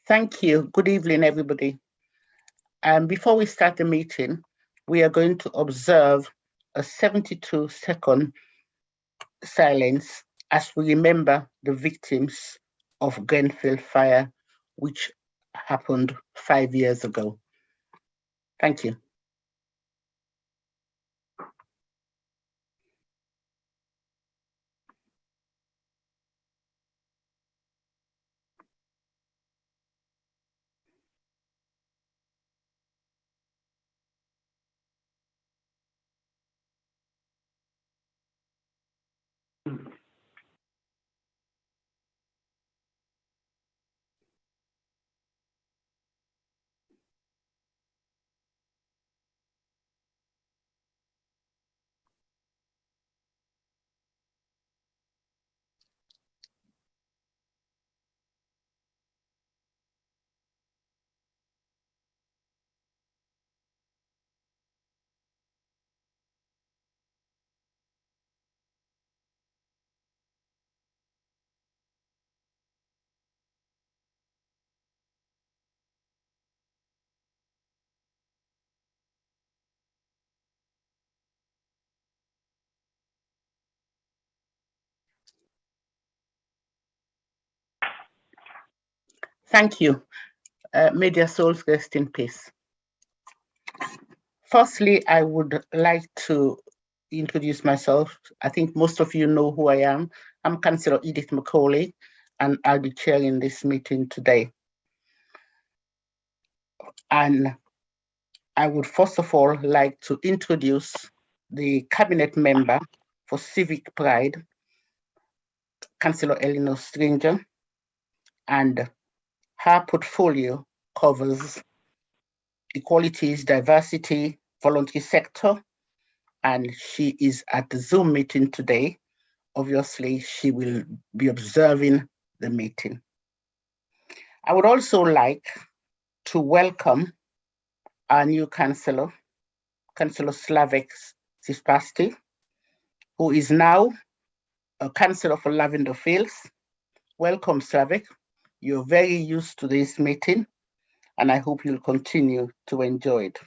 Thank you. Good evening, everybody. Before we start the meeting, we are going to observe a 72-second silence as we remember the victims of Grenfell fire, which happened 5 years ago. Thank you. Thank you. May their souls rest in peace. Firstly, I would like to introduce myself. I think most of you know who I am. I'm Councillor Edith Macaulay, and I'll be chairing this meeting today. And I would first of all like to introduce the cabinet member for Civic Pride, Councillor Eleanor Stranger, and her portfolio covers equalities, diversity, voluntary sector, and she is at the Zoom meeting today. Obviously, she will be observing the meeting. I would also like to welcome our new councillor, Councillor Slavek Sispasti, who is now a councillor for Lavender Fields. Welcome, Slavek. You're very used to this meeting, and I hope you'll continue to enjoy it.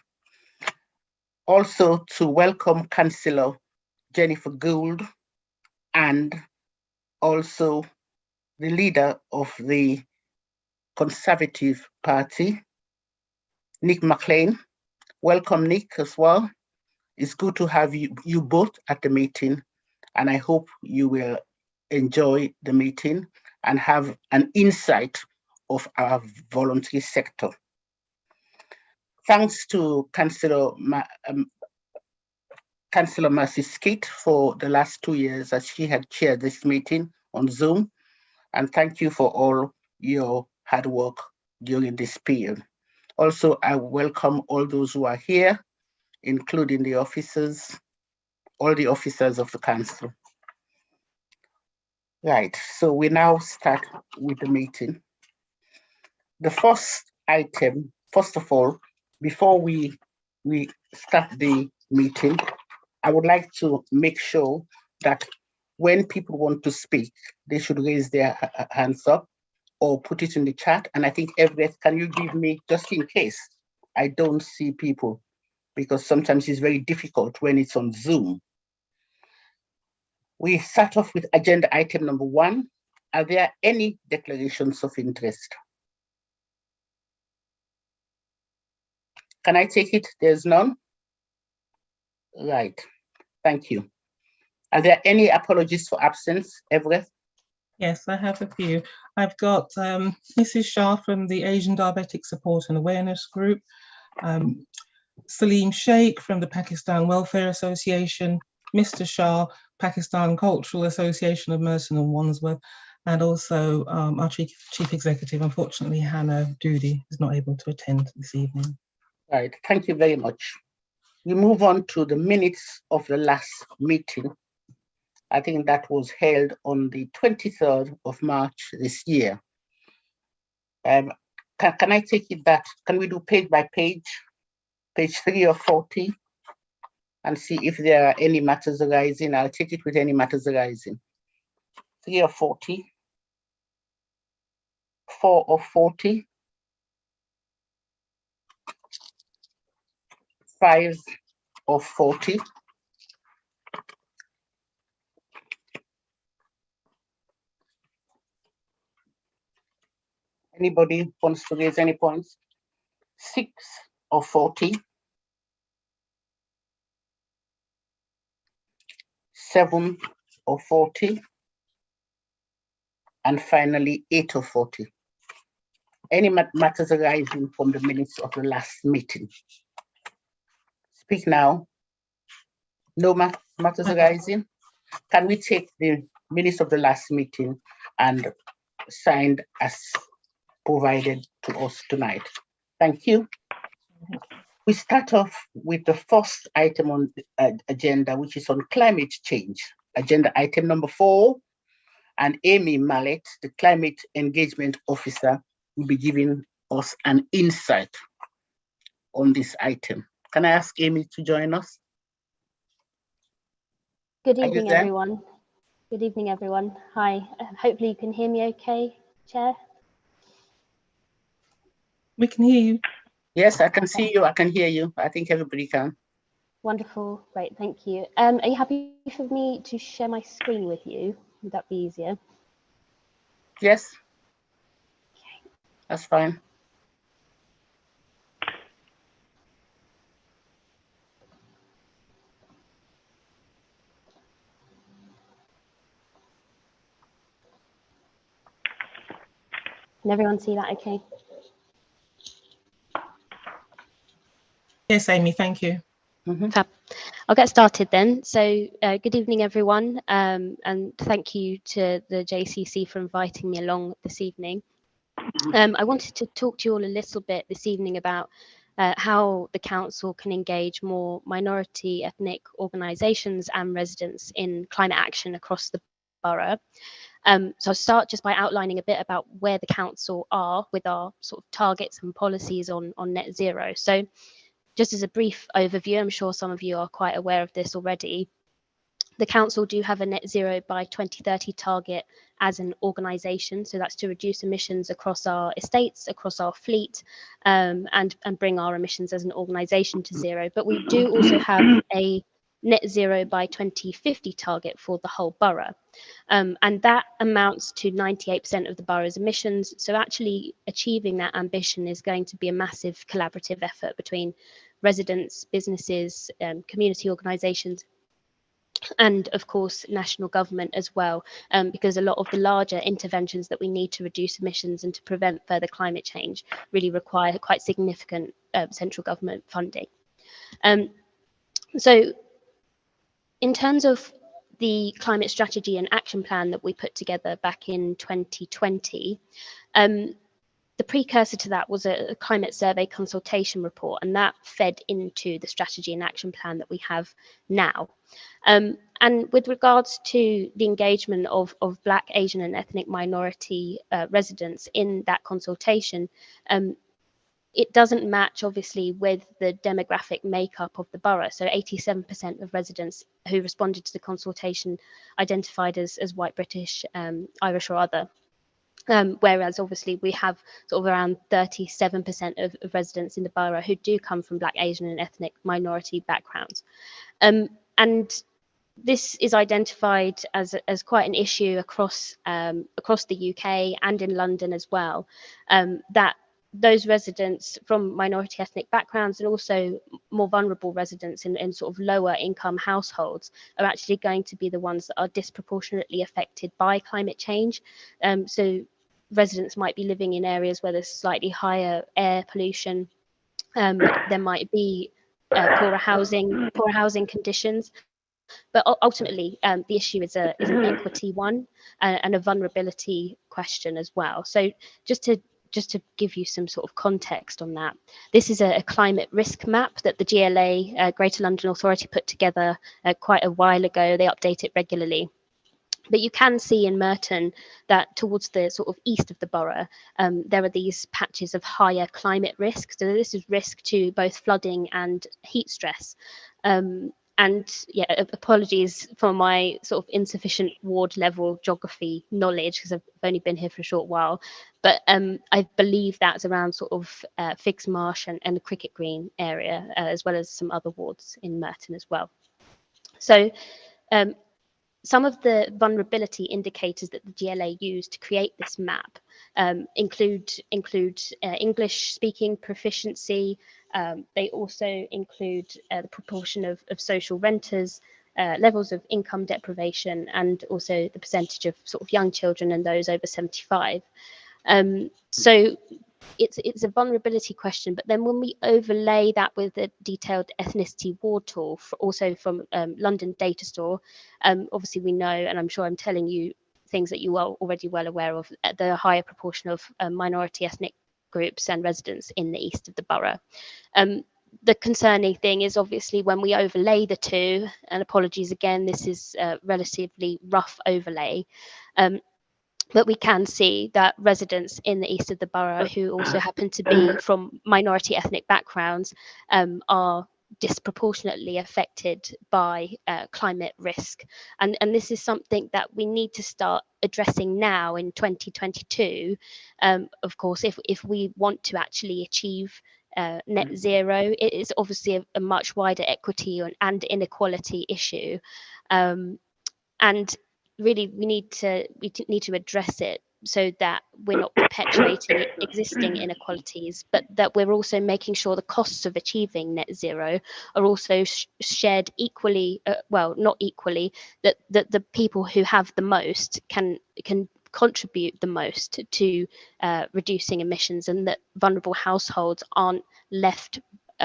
Also to welcome Councillor Jennifer Gould, and also the leader of the Conservative Party, Nick McLean. Welcome, Nick, as well. It's good to have you both at the meeting, and I hope you will enjoy the meeting and have an insight of our voluntary sector. Thanks to Councillor Mercy Skate for the last 2 years as she had chaired this meeting on Zoom, and thank you for all your hard work during this period. Also, I welcome all those who are here, including the officers, all the officers of the council. Right, so we now start with the meeting. The first item, first of all, before we start the meeting, I would like to make sure that when people want to speak, they should raise their hands up or put it in the chat. And I think, Everett, can you give me, just in case I don't see people, because sometimes it's very difficult when it's on Zoom. We start off with agenda item number 1. Are there any declarations of interest? Can I take it? There's none? Right, thank you. Are there any apologies for absence, Everett? Yes, I have a few. I've got Mrs. Shah from the Asian Diabetic Support and Awareness Group, Salim Sheikh from the Pakistan Welfare Association, Mr. Shah, Pakistan Cultural Association of Merton and Wandsworth, and also our Chief Executive, unfortunately, Hannah Doody, is not able to attend this evening. Right, thank you very much. We move on to the minutes of the last meeting. I think that was held on the 23rd of March this year. Can I take it that, can we do page by page 3 of 40, and see if there are any matters arising? I'll take it with any matters arising. 3 of 40, 4 of 40, 5 of 40. Anybody wants to raise any points? 6 of 40. 7 of 40. And finally, 8 of 40. Any matters arising from the minutes of the last meeting? Speak now. No matters arising? Can we take the minutes of the last meeting and signed as provided to us tonight? Thank you. We start off with the first item on the agenda, which is on climate change. Agenda item number 4, and Amy Mallet, the Climate Engagement Officer, will be giving us an insight on this item. Can I ask Amy to join us? Good evening, everyone. Good evening, everyone. Hi. Hopefully you can hear me okay, Chair. We can hear you. Yes, I can see you. I can hear you. I think everybody can. Wonderful. Great. Thank you. Are you happy for me to share my screen with you? Would that be easier? Yes. Okay. That's fine. Can everyone see that okay? Yes, Amy, thank you. Fab. I'll get started then. So good evening, everyone, and thank you to the JCC for inviting me along this evening. I wanted to talk to you all a little bit this evening about how the council can engage more minority ethnic organisations and residents in climate action across the borough. So I'll start just by outlining a bit about where the council are with our sort of targets and policies on net zero. So just as a brief overview, I'm sure some of you are quite aware of this already. The council do have a net zero by 2030 target as an organisation, so that's to reduce emissions across our estates, across our fleet, and bring our emissions as an organisation to zero. But we do also have a net zero by 2050 target for the whole borough, and that amounts to 98% of the borough's emissions. So actually achieving that ambition is going to be a massive collaborative effort between residents, businesses, community organisations, and of course national government as well, because a lot of the larger interventions that we need to reduce emissions and to prevent further climate change really require quite significant central government funding. So in terms of the climate strategy and action plan that we put together back in 2020, the precursor to that was a climate survey consultation report, and that fed into the strategy and action plan that we have now. And with regards to the engagement of Black, Asian and ethnic minority residents in that consultation, it doesn't match obviously with the demographic makeup of the borough. So 87% of residents who responded to the consultation identified as white, British, Irish or other. Whereas obviously we have sort of around 37% of residents in the borough who do come from Black, Asian and ethnic minority backgrounds. And this is identified as quite an issue across the UK and in London as well, that those residents from minority ethnic backgrounds and also more vulnerable residents in sort of lower income households are actually going to be the ones that are disproportionately affected by climate change. So residents might be living in areas where there's slightly higher air pollution. There might be poorer housing conditions. But ultimately, the issue is an equity one and a vulnerability question as well. So just to give you some sort of context on that, this is a climate risk map that the GLA, Greater London Authority, put together quite a while ago. They update it regularly. But you can see in Merton that towards the sort of east of the borough, there are these patches of higher climate risk. So this is risk to both flooding and heat stress. And yeah, apologies for my sort of insufficient ward level geography knowledge because I've only been here for a short while. but I believe that's around sort of Figs Marsh and the Cricket Green area, as well as some other wards in Merton as well. So some of the vulnerability indicators that the GLA used to create this map include English speaking proficiency. They also include the proportion of social renters, levels of income deprivation, and also the percentage of sort of young children and those over 75. So it's a vulnerability question, but then when we overlay that with a detailed ethnicity ward tool, also from London Data Store, obviously we know, and I'm sure I'm telling you things that you are already well aware of, the higher proportion of minority ethnic groups and residents in the east of the borough. The concerning thing is obviously when we overlay the two, and apologies again, this is a relatively rough overlay, but we can see that residents in the east of the borough who also happen to be from minority ethnic backgrounds are disproportionately affected by climate risk. And this is something that we need to start addressing now in 2022. Of course, if we want to actually achieve net zero, it is obviously a much wider equity and inequality issue. And really we need to address it so that we're not perpetuating existing inequalities, but that we're also making sure the costs of achieving net zero are also shared equally, well, not equally, that the people who have the most can contribute the most to reducing emissions, and that vulnerable households aren't left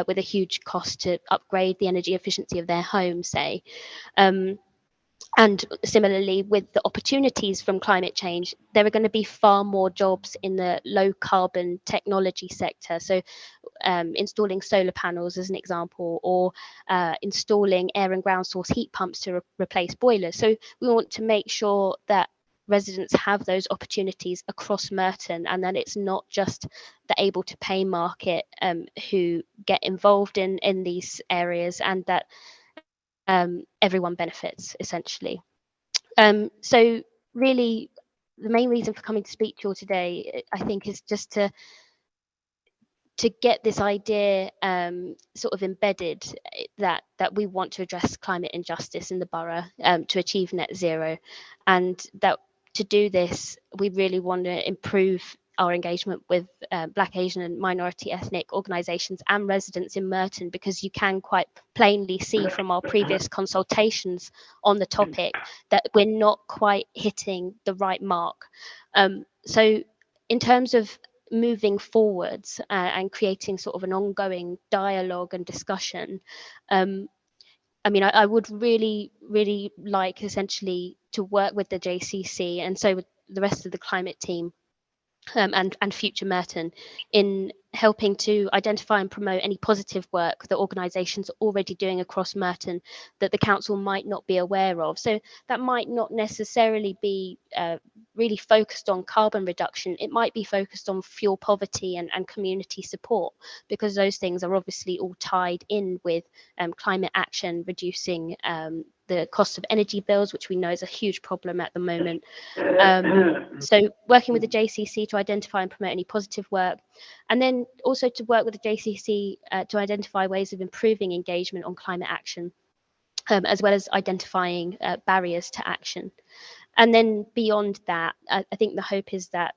with a huge cost to upgrade the energy efficiency of their home, say. And similarly, with the opportunities from climate change, there are going to be far more jobs in the low carbon technology sector. So installing solar panels as an example, or installing air and ground source heat pumps to replace boilers. So we want to make sure that residents have those opportunities across Merton, and that it's not just the able to pay market who get involved in these areas, and that everyone benefits essentially. So really the main reason for coming to speak to you all today, I think, is just to get this idea sort of embedded, that we want to address climate injustice in the borough to achieve net zero, and that to do this we really want to improve our engagement with Black, Asian and minority ethnic organisations and residents in Merton, because you can quite plainly see from our previous consultations on the topic that we're not quite hitting the right mark. So in terms of moving forwards and creating sort of an ongoing dialogue and discussion, I mean, I would really like essentially to work with the JCC, and so with the rest of the climate team, and Future Merton, in helping to identify and promote any positive work that organisations are already doing across Merton that the council might not be aware of. So that might not necessarily be really focused on carbon reduction. It might be focused on fuel poverty and community support, because those things are obviously all tied in with climate action, reducing the cost of energy bills, which we know is a huge problem at the moment. So working with the JCC to identify and promote any positive work, and then also to work with the JCC to identify ways of improving engagement on climate action, as well as identifying barriers to action. And then beyond that, I think the hope is that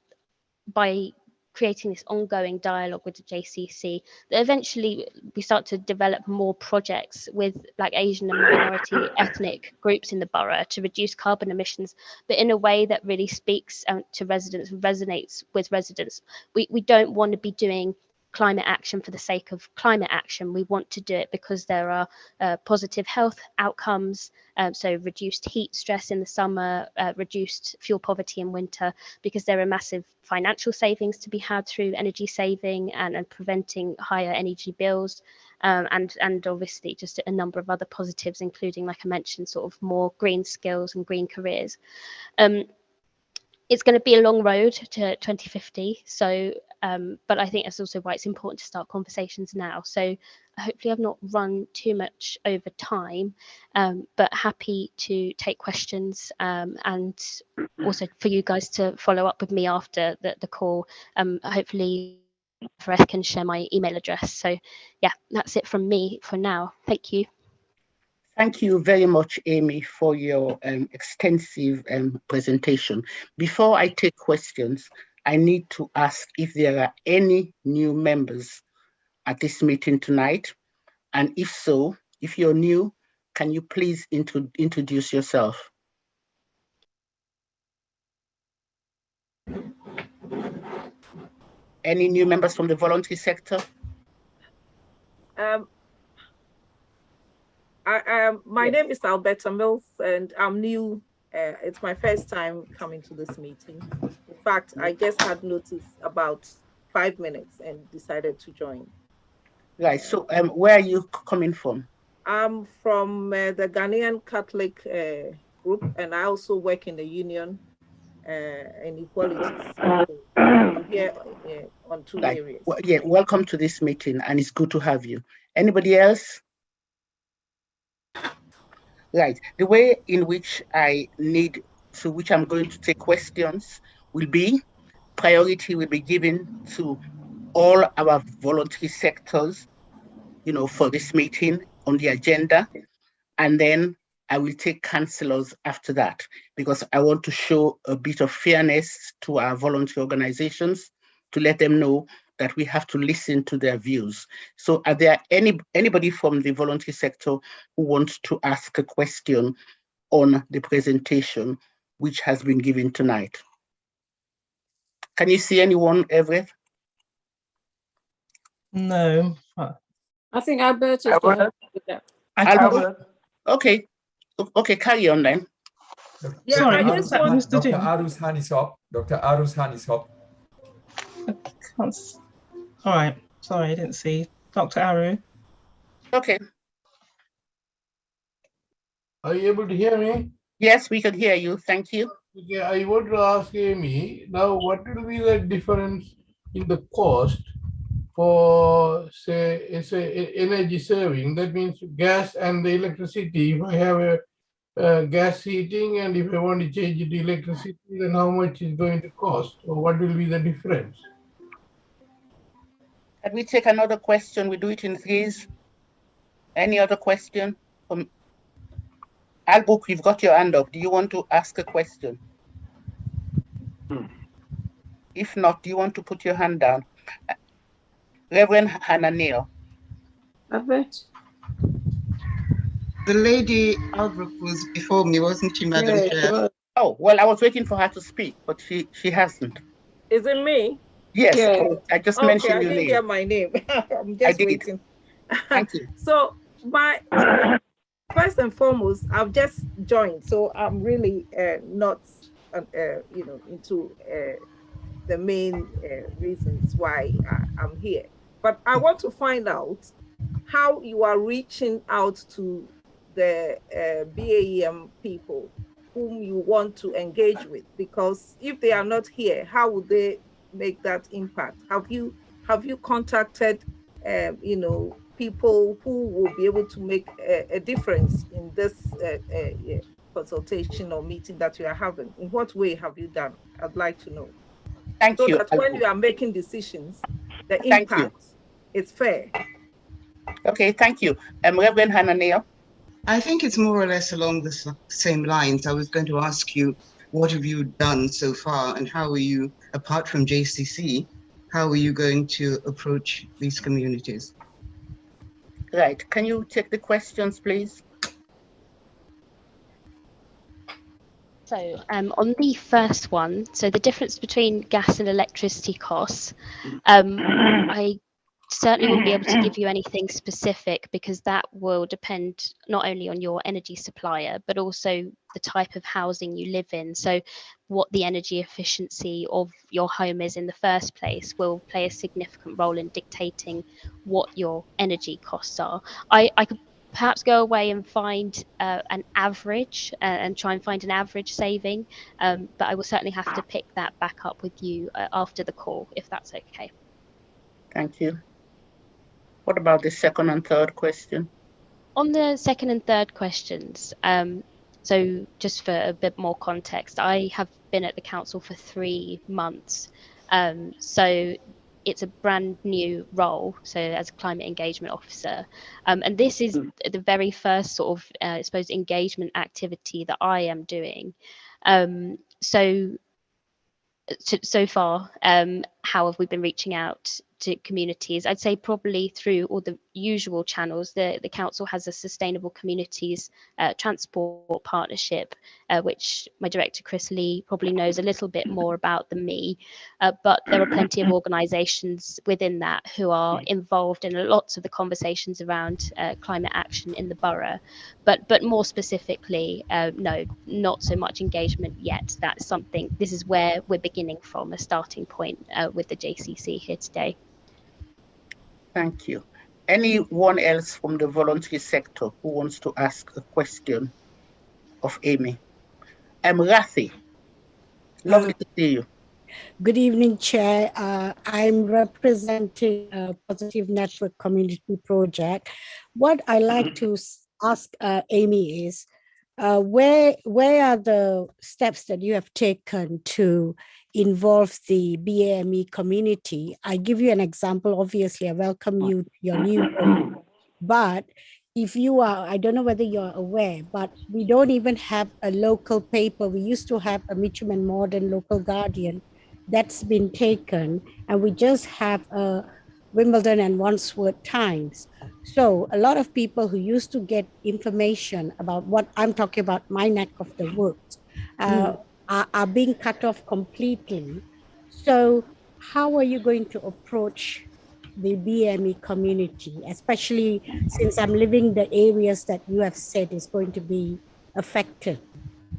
by creating this ongoing dialogue with the JCC, that eventually we start to develop more projects with Black, Asian and minority ethnic groups in the borough to reduce carbon emissions, but in a way that really speaks to residents, resonates with residents. We don't want to be doing climate action for the sake of climate action. We want to do it because there are positive health outcomes, so reduced heat stress in the summer, reduced fuel poverty in winter, because there are massive financial savings to be had through energy saving and preventing higher energy bills, and obviously just a number of other positives, including, like I mentioned, sort of more green skills and green careers. It's going to be a long road to 2050, so but I think that's also why it's important to start conversations now. So hopefully I've not run too much over time, but happy to take questions, and also for you guys to follow up with me after the call. Hopefully Fareth can share my email address. So yeah, that's it from me for now. Thank you. Thank you very much, Amy, for your extensive presentation. Before I take questions, I need to ask if there are any new members at this meeting tonight. And if so, if you're new, can you please introduce yourself? Any new members from the voluntary sector? My name is Alberta Mills, and I'm new. It's my first time coming to this meeting. In fact, I just had notice about 5 minutes and decided to join. Right, so where are you coming from? I'm from the Ghanaian Catholic group, and I also work in the union, Inequalities. So I'm here on two areas. Well, yeah, welcome to this meeting, and it's good to have you. Anybody else? Right, the way in which I'm going to take questions will be, priority will be given to all our voluntary sectors, for this meeting on the agenda. And then I will take councillors after that, because I want to show a bit of fairness to our voluntary organizations, to let them know that we have to listen to their views. So are there anybody from the voluntary sector who wants to ask a question on the presentation which has been given tonight? Can you see anyone, Everett? No. I think Alberta's got that. Okay, carry on then. Yeah, Sorry, I just want Mr. Dr. Jim. Aru's hand is up. Dr. Aru's hand is up. All right. Sorry, I didn't see. Dr. Aru. Okay. Are you able to hear me? Yes, we can hear you. Thank you. Okay, I want to ask Amy, now what will be the difference in the cost for, say energy saving? That means gas and the electricity. If I have a gas heating and if I want to change it to electricity, then how much is going to cost, or what will be the difference? Can we take another question? We do it in threes. Any other question? Albuk, you've got your hand up. Do you want to ask a question? If not, do you want to put your hand down? Reverend Hananel. Albert? The lady Albrook was before me, wasn't she, Madam Chair? Oh, well, I was waiting for her to speak, but she hasn't. Is it me? Yes, Yeah. I just Okay, mentioned I your didn't name. hear my name. I'm just waiting. Thank you. So first and foremost, I've just joined, so I'm really not, into the main reasons why I'm here. But I want to find out how you are reaching out to the BAEM people whom you want to engage with, because if they are not here, how would they make that impact? Have you contacted people who will be able to make a difference in this consultation or meeting that you are having? In what way have you done? I'd like to know. Thank you. So that when you are making decisions, the impact is fair. Okay, thank you. Reverend Hananel. I think it's more or less along the same lines. I was going to ask you, what have you done so far, and how are you, apart from JCC, how are you going to approach these communities? Right, can you take the questions, please? So on the first one, so the difference between gas and electricity costs, I certainly won't be able to give you anything specific, because that will depend not only on your energy supplier, but also the type of housing you live in. So what the energy efficiency of your home is in the first place will play a significant role in dictating what your energy costs are. I could perhaps go away and find an average and try and find an average saving. But I will certainly have to pick that back up with you after the call, if that's okay. Thank you. What about the second and third question? On the second and third questions, so just for a bit more context, I have been at the council for 3 months. So it's a brand new role, so as a climate engagement officer. And this is the very first sort of, I suppose, engagement activity that I am doing. So far, how have we been reaching out to communities? I'd say probably through all the usual channels. The council has a sustainable communities transport partnership, which my director Chris Lee probably knows a little bit more about than me, but there are plenty of organisations within that who are involved in lots of the conversations around climate action in the borough, but more specifically, no, not so much engagement yet. That's something, this is where we're beginning from, a starting point with the JCC here today. Thank you. Anyone else from the voluntary sector who wants to ask a question of Amy? Rathi, lovely to see you. Good evening, Chair. I'm representing a Positive Network Community Project. What I like to ask Amy is, where are the steps that you have taken to involve the BAME community? I give you an example. Obviously, I welcome you to your new role, but if you are, I don't know whether you're aware, but we don't even have a local paper. We used to have a Mitcham and Morden Local Guardian. That's been taken, and we just have a Wimbledon and Wandsworth Times. So a lot of people who used to get information about what I'm talking about, my neck of the woods, are being cut off completely. So how are you going to approach the BME community, especially since I'm living the areas that you have said is going to be affected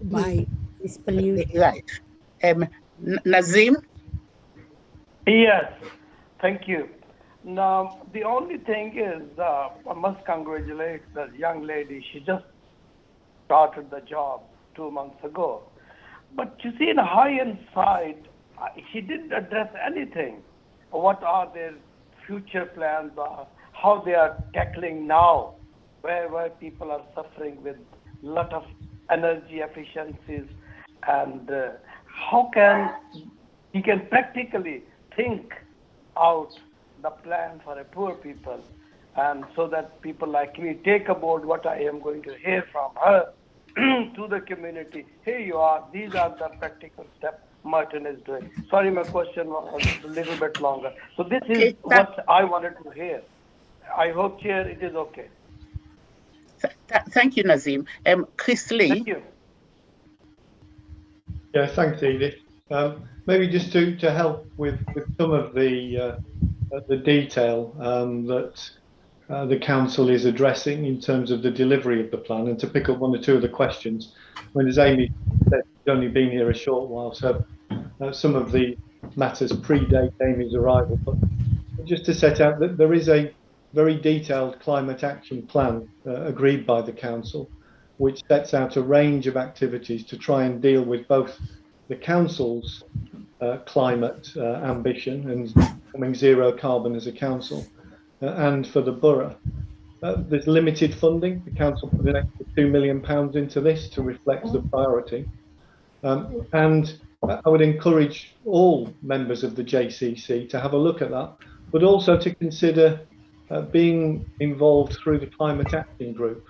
by this pollution? Right. Nazim? Yes, thank you. Now, the only thing is, I must congratulate the young lady. She just started the job 2 months ago. But you see, in the high-end side, she didn't address anything. What are their future plans, how they are tackling now, where people are suffering with a lot of energy efficiencies, and how can he can practically think out the plan for a poor people, and so that people like me take aboard what I am going to hear from her to the community. Here you are, these are the practical steps Martin is doing. Sorry, my question was a little bit longer. So this is what I wanted to hear. I hope, Chair, it is okay. Thank you, Nazim. Chris Lee. Thank you. Yeah, thanks, Edith. Maybe just to help with some of the detail that the council is addressing in terms of the delivery of the plan, and to pick up one or two of the questions. When as Amy said, she's only been here a short while, so some of the matters predate Amy's arrival. But just to set out that there is a very detailed climate action plan agreed by the council, which sets out a range of activities to try and deal with both the council's climate ambition and becoming zero carbon as a council, and for the borough. There's limited funding. The council put an extra £2 million into this to reflect the priority. And I would encourage all members of the JCC to have a look at that, but also to consider being involved through the Climate Action Group,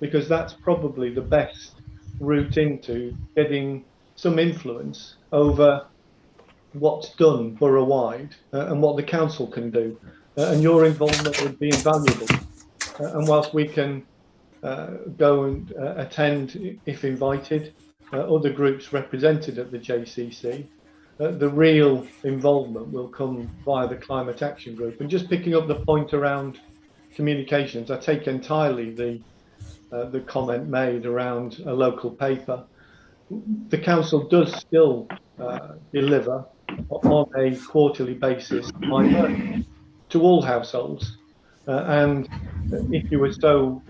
because that's probably the best route into getting some influence over what's done borough-wide and what the council can do. And your involvement would be invaluable. And whilst we can go and attend, if invited, other groups represented at the JCC, the real involvement will come via the Climate Action Group. And just picking up the point around communications, I take entirely the comment made around a local paper. The council does still deliver on a quarterly basis to all households And if you were so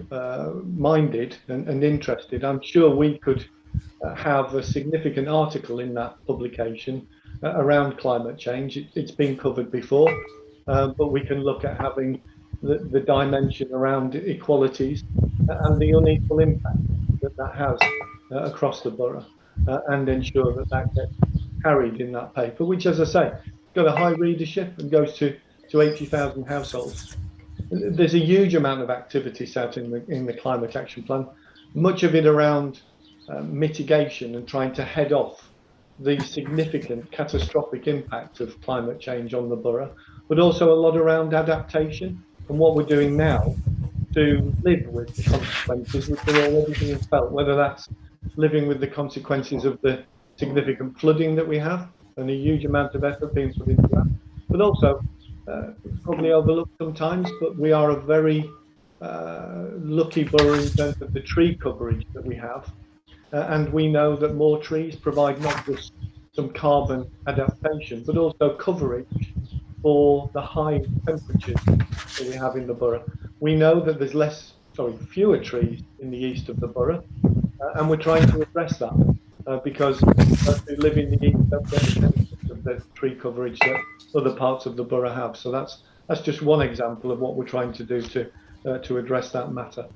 minded and interested, I'm sure we could have a significant article in that publication around climate change. It's been covered before, but we can look at having the dimension around equalities and the unequal impact that has across the borough, and ensure that gets carried in that paper, which, as I say, got a high readership and goes to 80,000 households. There's a huge amount of activity set in the climate action plan, much of it around mitigation and trying to head off the significant catastrophic impact of climate change on the borough, but also a lot around adaptation and what we're doing now to live with the consequences which are already being felt, whether that's living with the consequences of the significant flooding that we have and a huge amount of effort being put into that, but also probably overlooked sometimes, but we are a very lucky borough in terms of the tree coverage that we have. And we know that more trees provide not just some carbon adaptation, but also coverage for the high temperatures that we have in the borough. We know that there's fewer trees in the east of the borough, and we're trying to address that because those who live in the east don't get the benefits of the tree coverage that other parts of the borough have. So that's just one example of what we're trying to do to address that matter.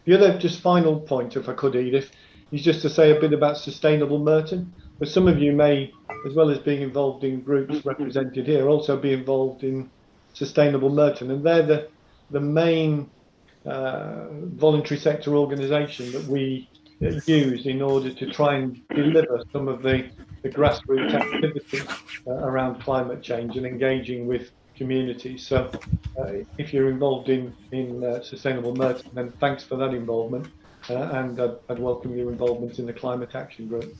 The other just final point, if I could, Edith, is just to say a bit about Sustainable Merton, because some of you may, as well as being involved in groups represented here, also be involved in Sustainable Merton, and they're the main voluntary sector organisation that we use in order to try and deliver some of the grassroots activity around climate change and engaging with communities. So if you're involved in Sustainable Merton, then thanks for that involvement, and I'd welcome your involvement in the Climate Action Group.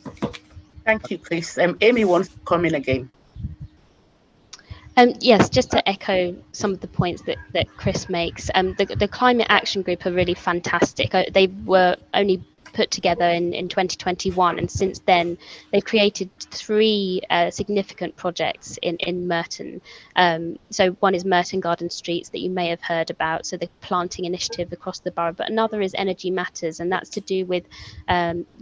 Thank you, Chris. Amy wants to come in again. Yes, just to echo some of the points that Chris makes, the Climate Action Group are really fantastic. They were only put together in 2021, and since then they've created 3 significant projects in Merton. So one is Merton Garden Streets that you may have heard about, so the planting initiative across the borough, but another is Energy Matters, and that's to do with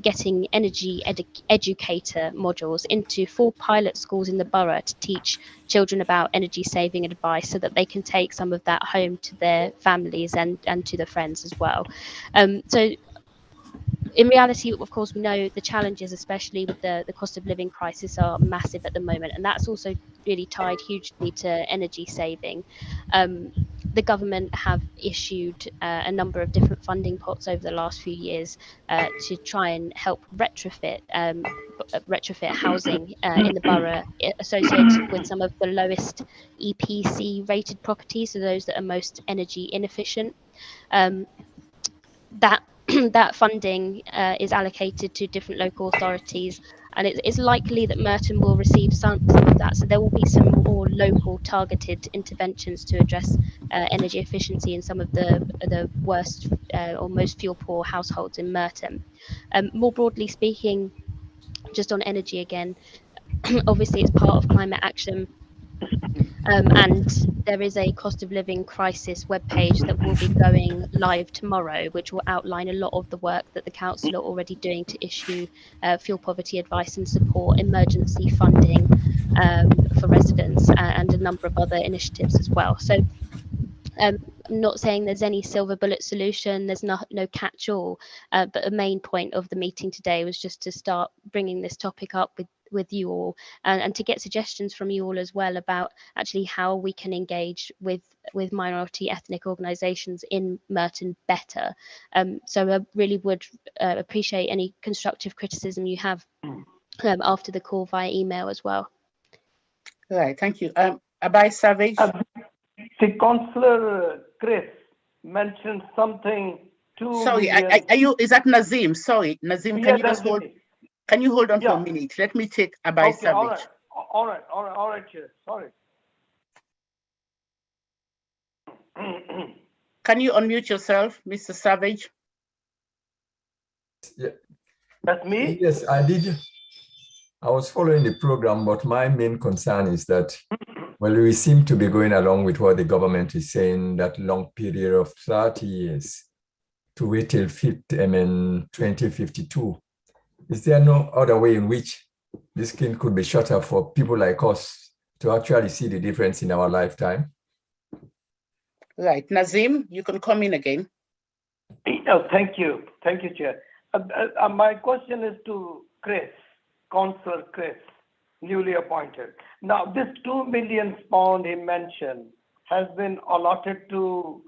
getting energy educator modules into 4 pilot schools in the borough to teach children about energy saving advice so that they can take some of that home to their families and to their friends as well. So in reality, of course, we know the challenges, especially with the cost of living crisis, are massive at the moment, and that's also really tied hugely to energy saving. The government have issued a number of different funding pots over the last few years to try and help retrofit housing in the borough associated with some of the lowest EPC rated properties, so those that are most energy inefficient. That funding is allocated to different local authorities, and it's likely that Merton will receive some of that. So there will be some more local targeted interventions to address energy efficiency in some of the worst or most fuel poor households in Merton. More broadly speaking, just on energy again, obviously it's part of climate action. And there is a cost of living crisis webpage that will be going live tomorrow, which will outline a lot of the work that the council are already doing to issue fuel poverty advice and support emergency funding for residents and a number of other initiatives as well. So I'm not saying there's any silver bullet solution, there's no catch-all, but a main point of the meeting today was just to start bringing this topic up with you all and to get suggestions from you all as well about actually how we can engage with minority ethnic organisations in Merton better. So I really would appreciate any constructive criticism you have after the call via email as well. Right, thank you. Abai Savage. The Councillor Chris mentioned something too. Sorry, are you? Is that Nazim? Sorry, Nazim. Yeah, can you just hold? Can you hold on for a minute? Let me take Abai Savage. All right, Chair. Sorry. Can you unmute yourself, Mr. Savage? Yeah. That's me? Yes, I did. I was following the program, but my main concern is that Well, we seem to be going along with what the government is saying, that long period of 30 years to wait till 2052. Is there no other way in which this scheme could be shorter for people like us to actually see the difference in our lifetime? Right. Nazim, you can come in again. Thank you. Thank you, Chair. My question is to Chris, Councillor Chris, newly appointed. Now, this £2 million he mentioned has been allotted to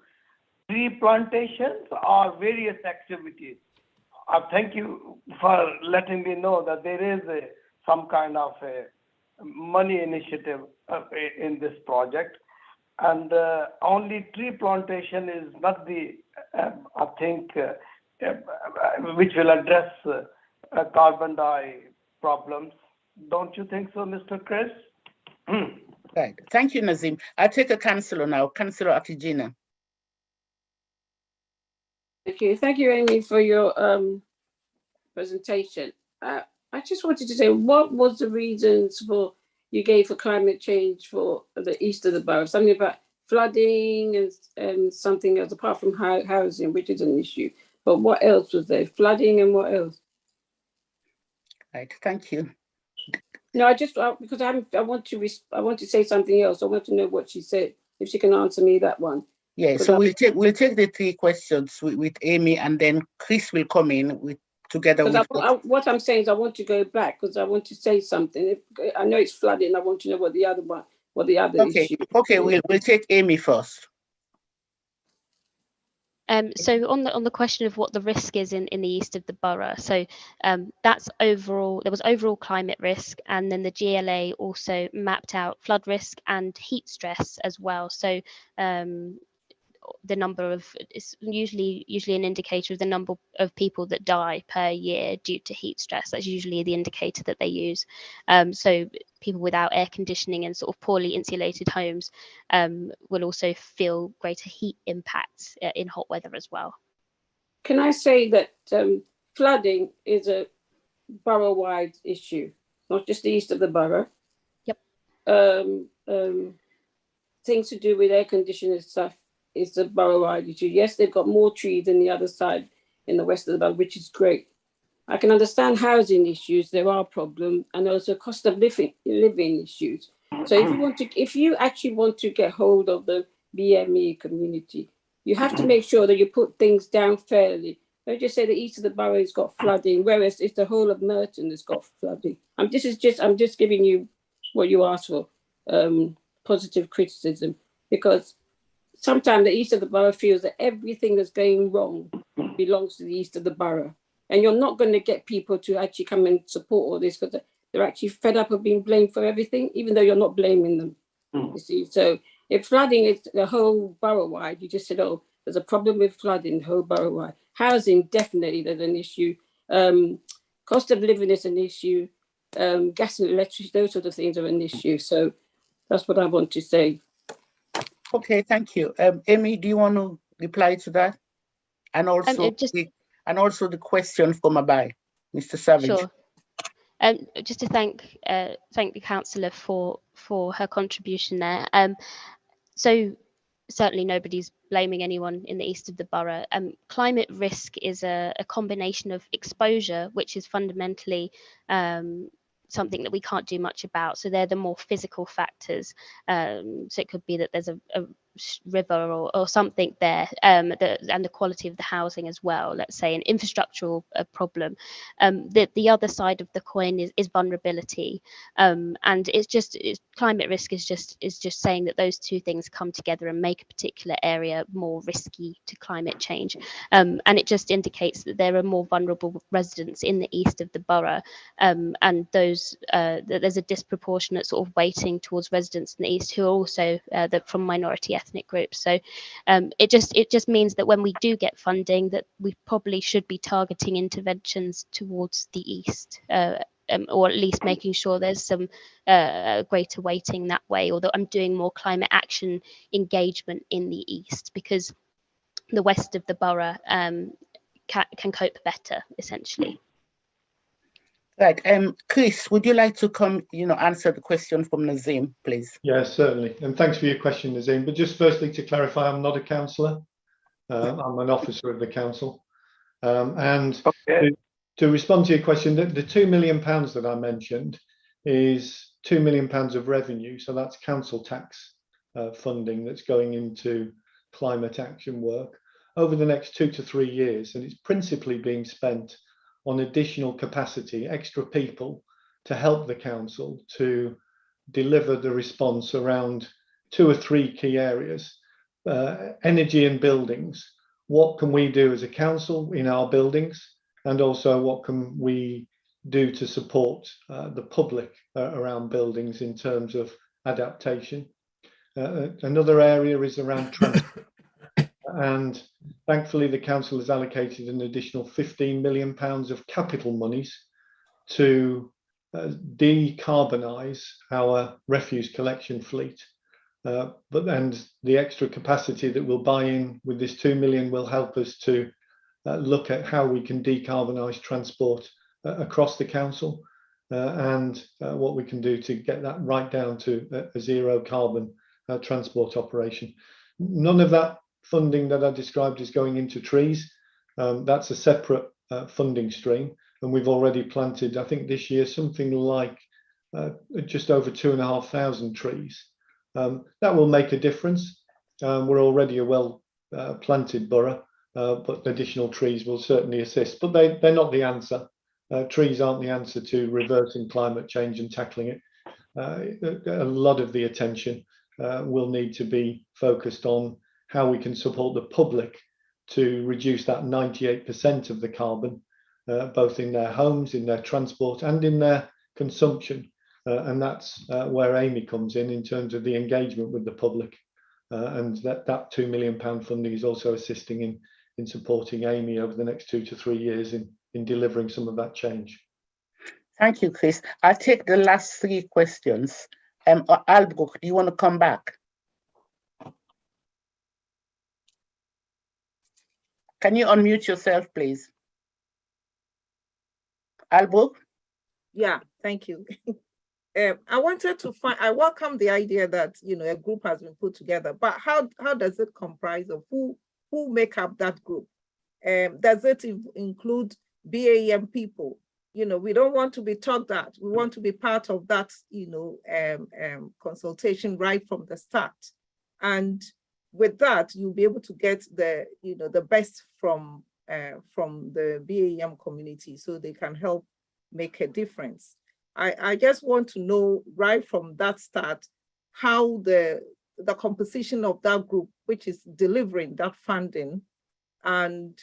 tree plantations or various activities. Thank you for letting me know that there is some kind of a money initiative in this project. And only tree plantation is not the, I think, which will address carbon dioxide problems. Don't you think so, Mr. Chris? Right. Thank you, Nazim. I'll take a councillor now, Councillor Akijina. Thank you, Amy, for your presentation. I just wanted to say, what was the reasons you gave for climate change for the east of the borough? Something about flooding and something else, apart from housing, which is an issue. But what else was there? Flooding and what else? Right. Thank you. No, because I want to say something else. I want to know what she said. If she can answer me that one. Yeah. So we'll take the three questions with Amy, and then Chris will come in together with. What I'm saying is I want to go back because I want to say something. I know it's flooding. I want to know what the other issue. Okay. We'll take Amy first. So on the question of what the risk is in the east of the borough, so that's overall. There was overall climate risk, and then the GLA also mapped out flood risk and heat stress as well. So the number of, it's usually an indicator of the number of people that die per year due to heat stress. That's usually the indicator that they use. So people without air conditioning and sort of poorly insulated homes will also feel greater heat impacts in hot weather as well. Can I say that flooding is a borough-wide issue, not just the east of the borough? Yep. Things to do with air conditioning stuff is the borough-wide issue. Yes, they've got more trees than the other side in the west of the borough, which is great. I can understand housing issues, there are problems, and also cost of living issues. So if you actually want to get hold of the BME community, you have to make sure that you put things down fairly. Don't just say the east of the borough has got flooding, whereas it's the whole of Merton that's got flooding. I'm just giving you what you asked for, positive criticism, because sometimes the east of the borough feels that everything that's going wrong belongs to the east of the borough. And you're not going to get people to actually come and support all this because they're actually fed up of being blamed for everything, even though you're not blaming them. You see, so if flooding is the whole borough-wide, you just said, oh, there's a problem with flooding the whole borough-wide. Housing, definitely there's an issue. Cost of living is an issue. Gas and electricity, those sort of things are an issue. So that's what I want to say. Okay, thank you. Amy, do you want to reply to that? And also the question from Abai, Mr. Savage. Sure. Just to thank the councillor for her contribution there. So certainly nobody's blaming anyone in the east of the borough. Climate risk is a combination of exposure, which is fundamentally something that we can't do much about. So they're the more physical factors. So it could be that there's a river or something there, and the quality of the housing as well, let's say an infrastructural problem. The other side of the coin is vulnerability, and climate risk is just saying that those two things come together and make a particular area more risky to climate change, and it just indicates that there are more vulnerable residents in the east of the borough, and those there's a disproportionate sort of weighting towards residents in the east who are also from minority ethnic groups. So it just means that when we do get funding, that we probably should be targeting interventions towards the east, or at least making sure there's some greater weighting that way, or that I'm doing more climate action engagement in the east, because the west of the borough can cope better, essentially. Right. Chris, would you like to come, answer the question from Nazim, please? Yes, certainly. And thanks for your question, Nazim. But just firstly, to clarify, I'm not a councillor. I'm an officer of the council. And Okay. to respond to your question, the £2 million that I mentioned is £2 million of revenue. So that's council tax funding that's going into climate action work over the next 2 to 3 years. And it's principally being spent on additional capacity, extra people to help the council to deliver the response around 2 or 3 key areas. Energy and buildings. What can we do as a council in our buildings? And also what can we do to support the public around buildings in terms of adaptation? Another area is around transport. And thankfully, the council has allocated an additional £15 million of capital monies to decarbonise our refuse collection fleet. But then the extra capacity that we'll buy in with this 2 million will help us to look at how we can decarbonise transport across the council and what we can do to get that right down to a zero carbon transport operation. None of that funding that I described is going into trees. That's a separate funding stream. And we've already planted, I think this year, something like just over 2,500 trees. That will make a difference. We're already a well planted borough, but additional trees will certainly assist. But they're not the answer. Trees aren't the answer to reversing climate change and tackling it. A lot of the attention will need to be focused on how we can support the public to reduce that 98% of the carbon, both in their homes, in their transport and in their consumption. And that's where Amy comes in terms of the engagement with the public. And that £2 million funding is also assisting in supporting Amy over the next 2 to 3 years in delivering some of that change. Thank you, Chris. I'll take the last 3 questions. Albrook, do you want to come back? Can you unmute yourself, please? Albrook? Yeah, thank you. I wanted to I welcome the idea that, a group has been put together, but how does it comprise of who make up that group? Does it include BAM people? We don't want to be taught that. We want to be part of that, consultation right from the start. And with that, you'll be able to get the best from the BAM community so they can help make a difference. I just want to know right from that start how the composition of that group, which is delivering that funding, and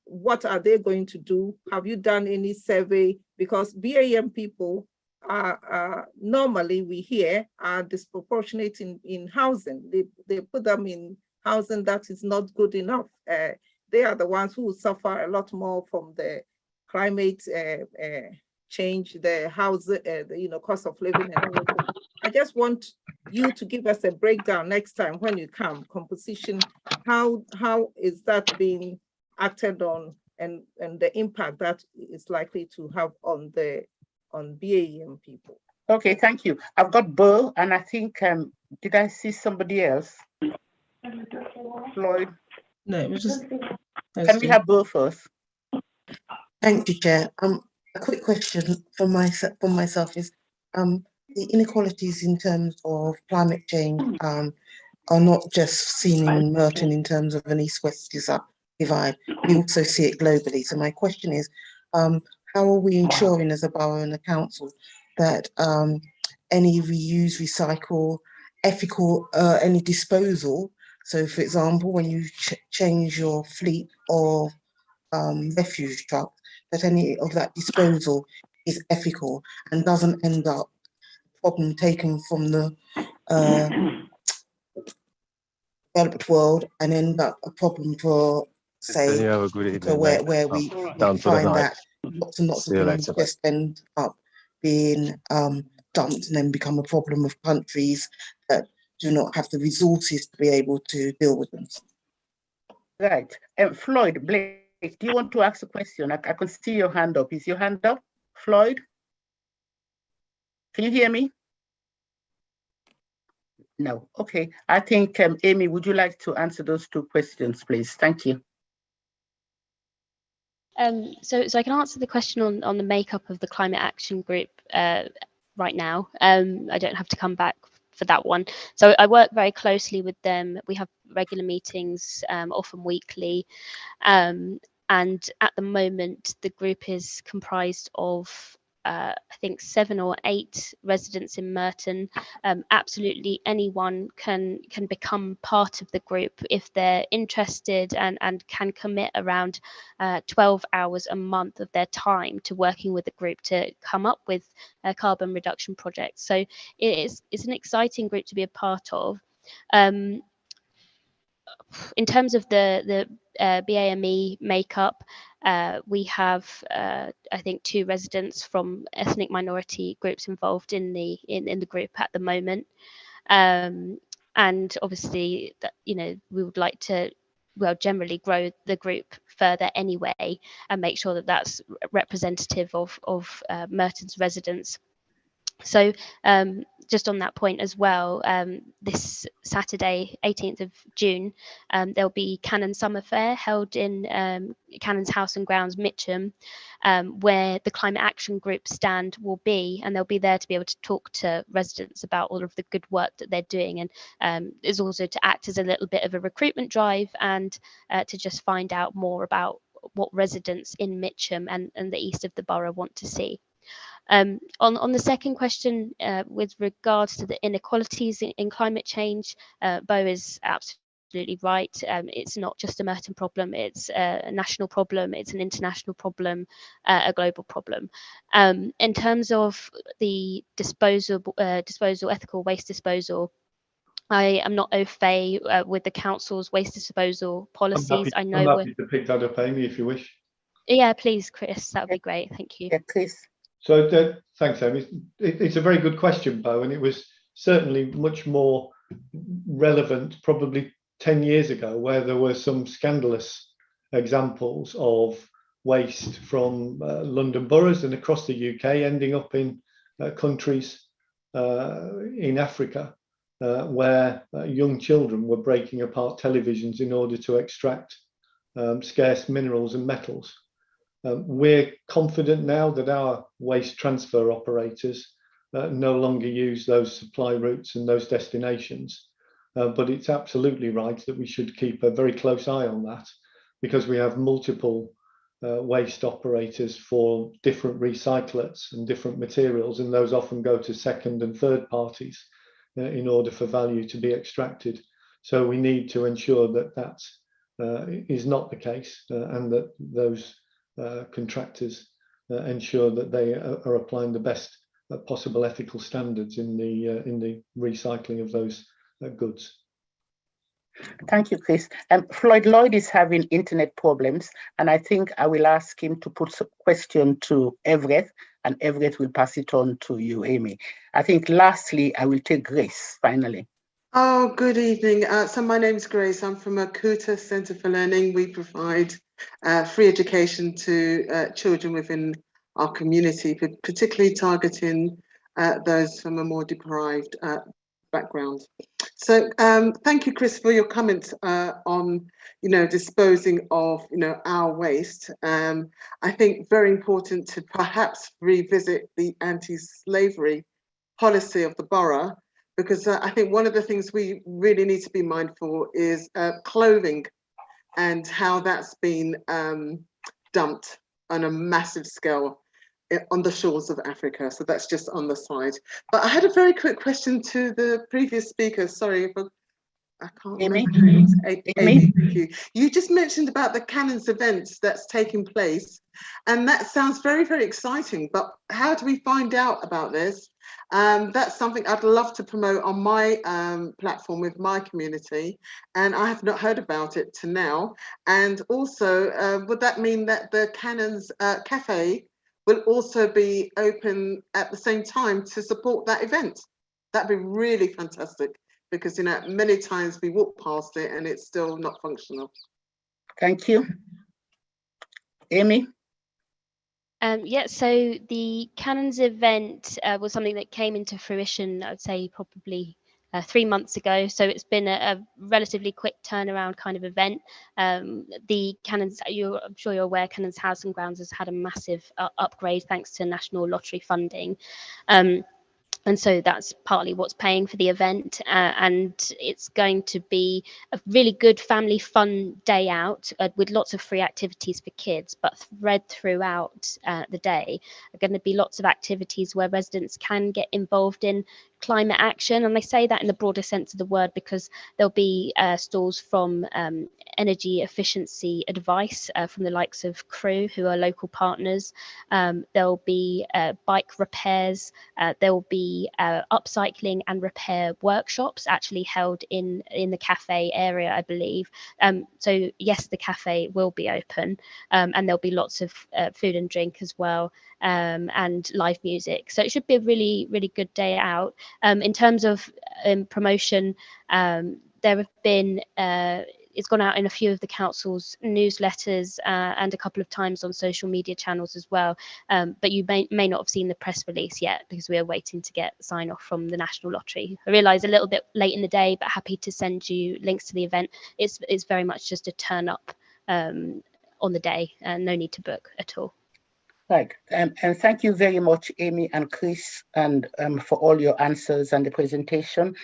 what are they going to do? Have you done any survey? Because BAM people are normally, we hear, are disproportionate in housing. They put them in housing that is not good enough. They are the ones who suffer a lot more from the climate change, the house, cost of living and everything. I just want you to give us a breakdown next time when you come, composition, how is that being acted on and the impact that is likely to have on BAM people. Okay, thank you. I've got Bo, and I think, did I see somebody else? Floyd? No, it was just... Can we have Bo first? Thank you, Chair. A quick question from myself is, the inequalities in terms of climate change are not just seen in Merton in terms of an east-west divide. We also see it globally. So my question is, how are we ensuring as a borough and a council that any reuse, recycle, ethical, any disposal? So for example, when you change your fleet of refuse trucks, that any of that disposal is ethical and doesn't end up problem taken from the developed world and end up a problem for, say, where we find that lots and lots of things just end up being dumped and then become a problem of countries that do not have the resources to be able to deal with them. Right. Floyd, Blake, do you want to ask a question? I can see your hand up. Is your hand up, Floyd? Can you hear me? No. Okay. I think, Amy, would you like to answer those two questions, please? Thank you. So I can answer the question on the makeup of the climate action group right now. I don't have to come back for that one. So I work very closely with them. We have regular meetings, often weekly. And at the moment, the group is comprised of I think 7 or 8 residents in Merton. Absolutely anyone can become part of the group if they're interested and can commit around 12 hours a month of their time to working with the group to come up with carbon reduction projects. So it's an exciting group to be a part of. In terms of the BAME makeup, we have I think 2 residents from ethnic minority groups involved in the group at the moment, and obviously that, you know, we would like to generally grow the group further anyway and make sure that that's representative of Merton's residents. So just on that point as well, this Saturday, 18th of June, there'll be Cannon Summer Fair held in Cannon's House and Grounds, Mitcham, where the Climate Action Group stand will be, and they'll be there to be able to talk to residents about all of the good work that they're doing, and is also to act as a little bit of a recruitment drive and to just find out more about what residents in Mitcham and the east of the borough want to see. On the second question, with regards to the inequalities in climate change, Bo is absolutely right. It's not just a Merton problem, it's a national problem, it's an international problem, a global problem. In terms of the disposal, ethical waste disposal, I am not au fait with the council's waste disposal policies. I'm happy to pick that up, Amy, if you wish. Yeah, please, Chris, that would be great. Thank you. Yeah, Chris. So thanks, Amy. It's a very good question, Bo, and it was certainly much more relevant probably 10 years ago, where there were some scandalous examples of waste from London boroughs and across the UK ending up in countries in Africa, where young children were breaking apart televisions in order to extract scarce minerals and metals. We're confident now that our waste transfer operators no longer use those supply routes and those destinations. But it's absolutely right that we should keep a very close eye on that, because we have multiple waste operators for different recyclates and different materials, and those often go to second and third parties in order for value to be extracted. So we need to ensure that that is not the case, and that those contractors ensure that they are applying the best possible ethical standards in the recycling of those goods. Thank you, Chris. Floyd Lloyd is having internet problems, and I think I will ask him to put some question to Everett, and Everett will pass it on to you, Amy. I think lastly, I will take Grace, finally. Oh, good evening. So my name is Grace. I'm from Akuta Centre for Learning. We provide free education to children within our community, but particularly targeting those from a more deprived background. So thank you, Chris, for your comments on, disposing of, our waste. I think very important to perhaps revisit the anti-slavery policy of the borough, because I think one of the things we really need to be mindful is clothing and how that's been dumped on a massive scale on the shores of Africa. So that's just on the side. But I had a very quick question to the previous speaker. Sorry if I can't remember. Amy, thank you. You just mentioned about the Cannons events that's taking place, and that sounds very, very exciting. But how do we find out about this? That's something I'd love to promote on my platform with my community, and I have not heard about it to now. And also, would that mean that the Cannons Cafe will also be open at the same time to support that event? That'd be really fantastic, because many times we walk past it and it's still not functional. Thank you. Amy? Yeah, so the Cannons event was something that came into fruition, I would say, probably 3 months ago. So it's been a relatively quick turnaround kind of event. The Cannons, I'm sure you're aware, Cannons House and Grounds has had a massive upgrade thanks to National Lottery funding. And so that's partly what's paying for the event, and it's going to be a really good family fun day out with lots of free activities for kids, but thread throughout the day are going to be lots of activities where residents can get involved in climate action. And I say that in the broader sense of the word because there'll be stalls from energy efficiency advice from the likes of Crew, who are local partners. There'll be bike repairs. There will be upcycling and repair workshops actually held in the cafe area, I believe. So yes, the cafe will be open, and there'll be lots of food and drink as well, and live music. So it should be a really, really good day out. In terms of promotion, there have been it's gone out in a few of the council's newsletters and a couple of times on social media channels as well. But you may not have seen the press release yet because we are waiting to get sign off from the National Lottery. I realise a little bit late in the day, but happy to send you links to the event. It's very much just a turn up on the day, and no need to book at all. Right, and thank you very much, Amy and Chris, and for all your answers and the presentation.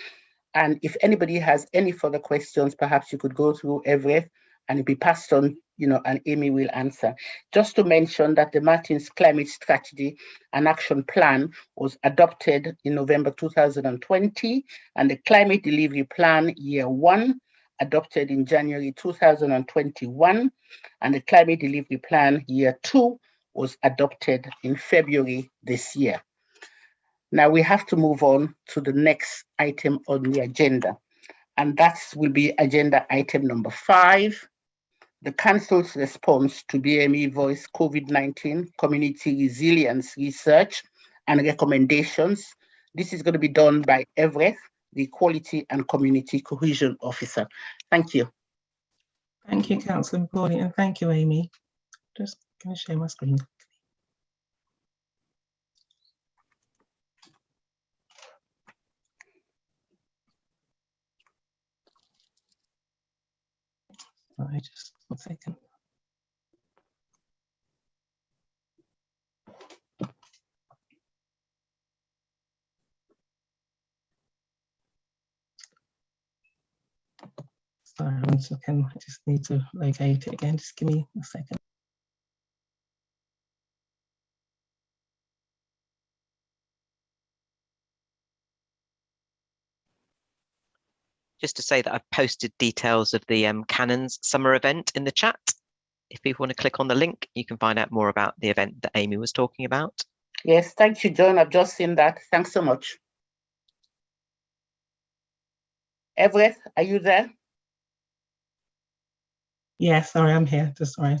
And if anybody has any further questions, perhaps you could go through Everett and it'll be passed on, and Amy will answer. Just to mention that the Martins Climate Strategy and Action Plan was adopted in November 2020, and the Climate Delivery Plan Year 1 adopted in January 2021, and the Climate Delivery Plan Year 2 was adopted in February this year. Now we have to move on to the next item on the agenda, and that will be agenda item number 5, the Council's response to BME Voice COVID-19 Community Resilience Research and Recommendations. This is going to be done by Everett, the Equality and Community Cohesion Officer. Thank you. Thank you, Councillor McCauley, and thank you, Amy. Just going to share my screen. Sorry, just 1 second. Sorry, 1 second. I just need to locate it again. Just give me a second. Just to say that I've posted details of the Cannons summer event in the chat. If people want to click on the link, you can find out more about the event that Amy was talking about. Yes, thank you, John. I've just seen that. Thanks so much. Everett, are you there? Yeah, sorry, I'm here. Just sorry.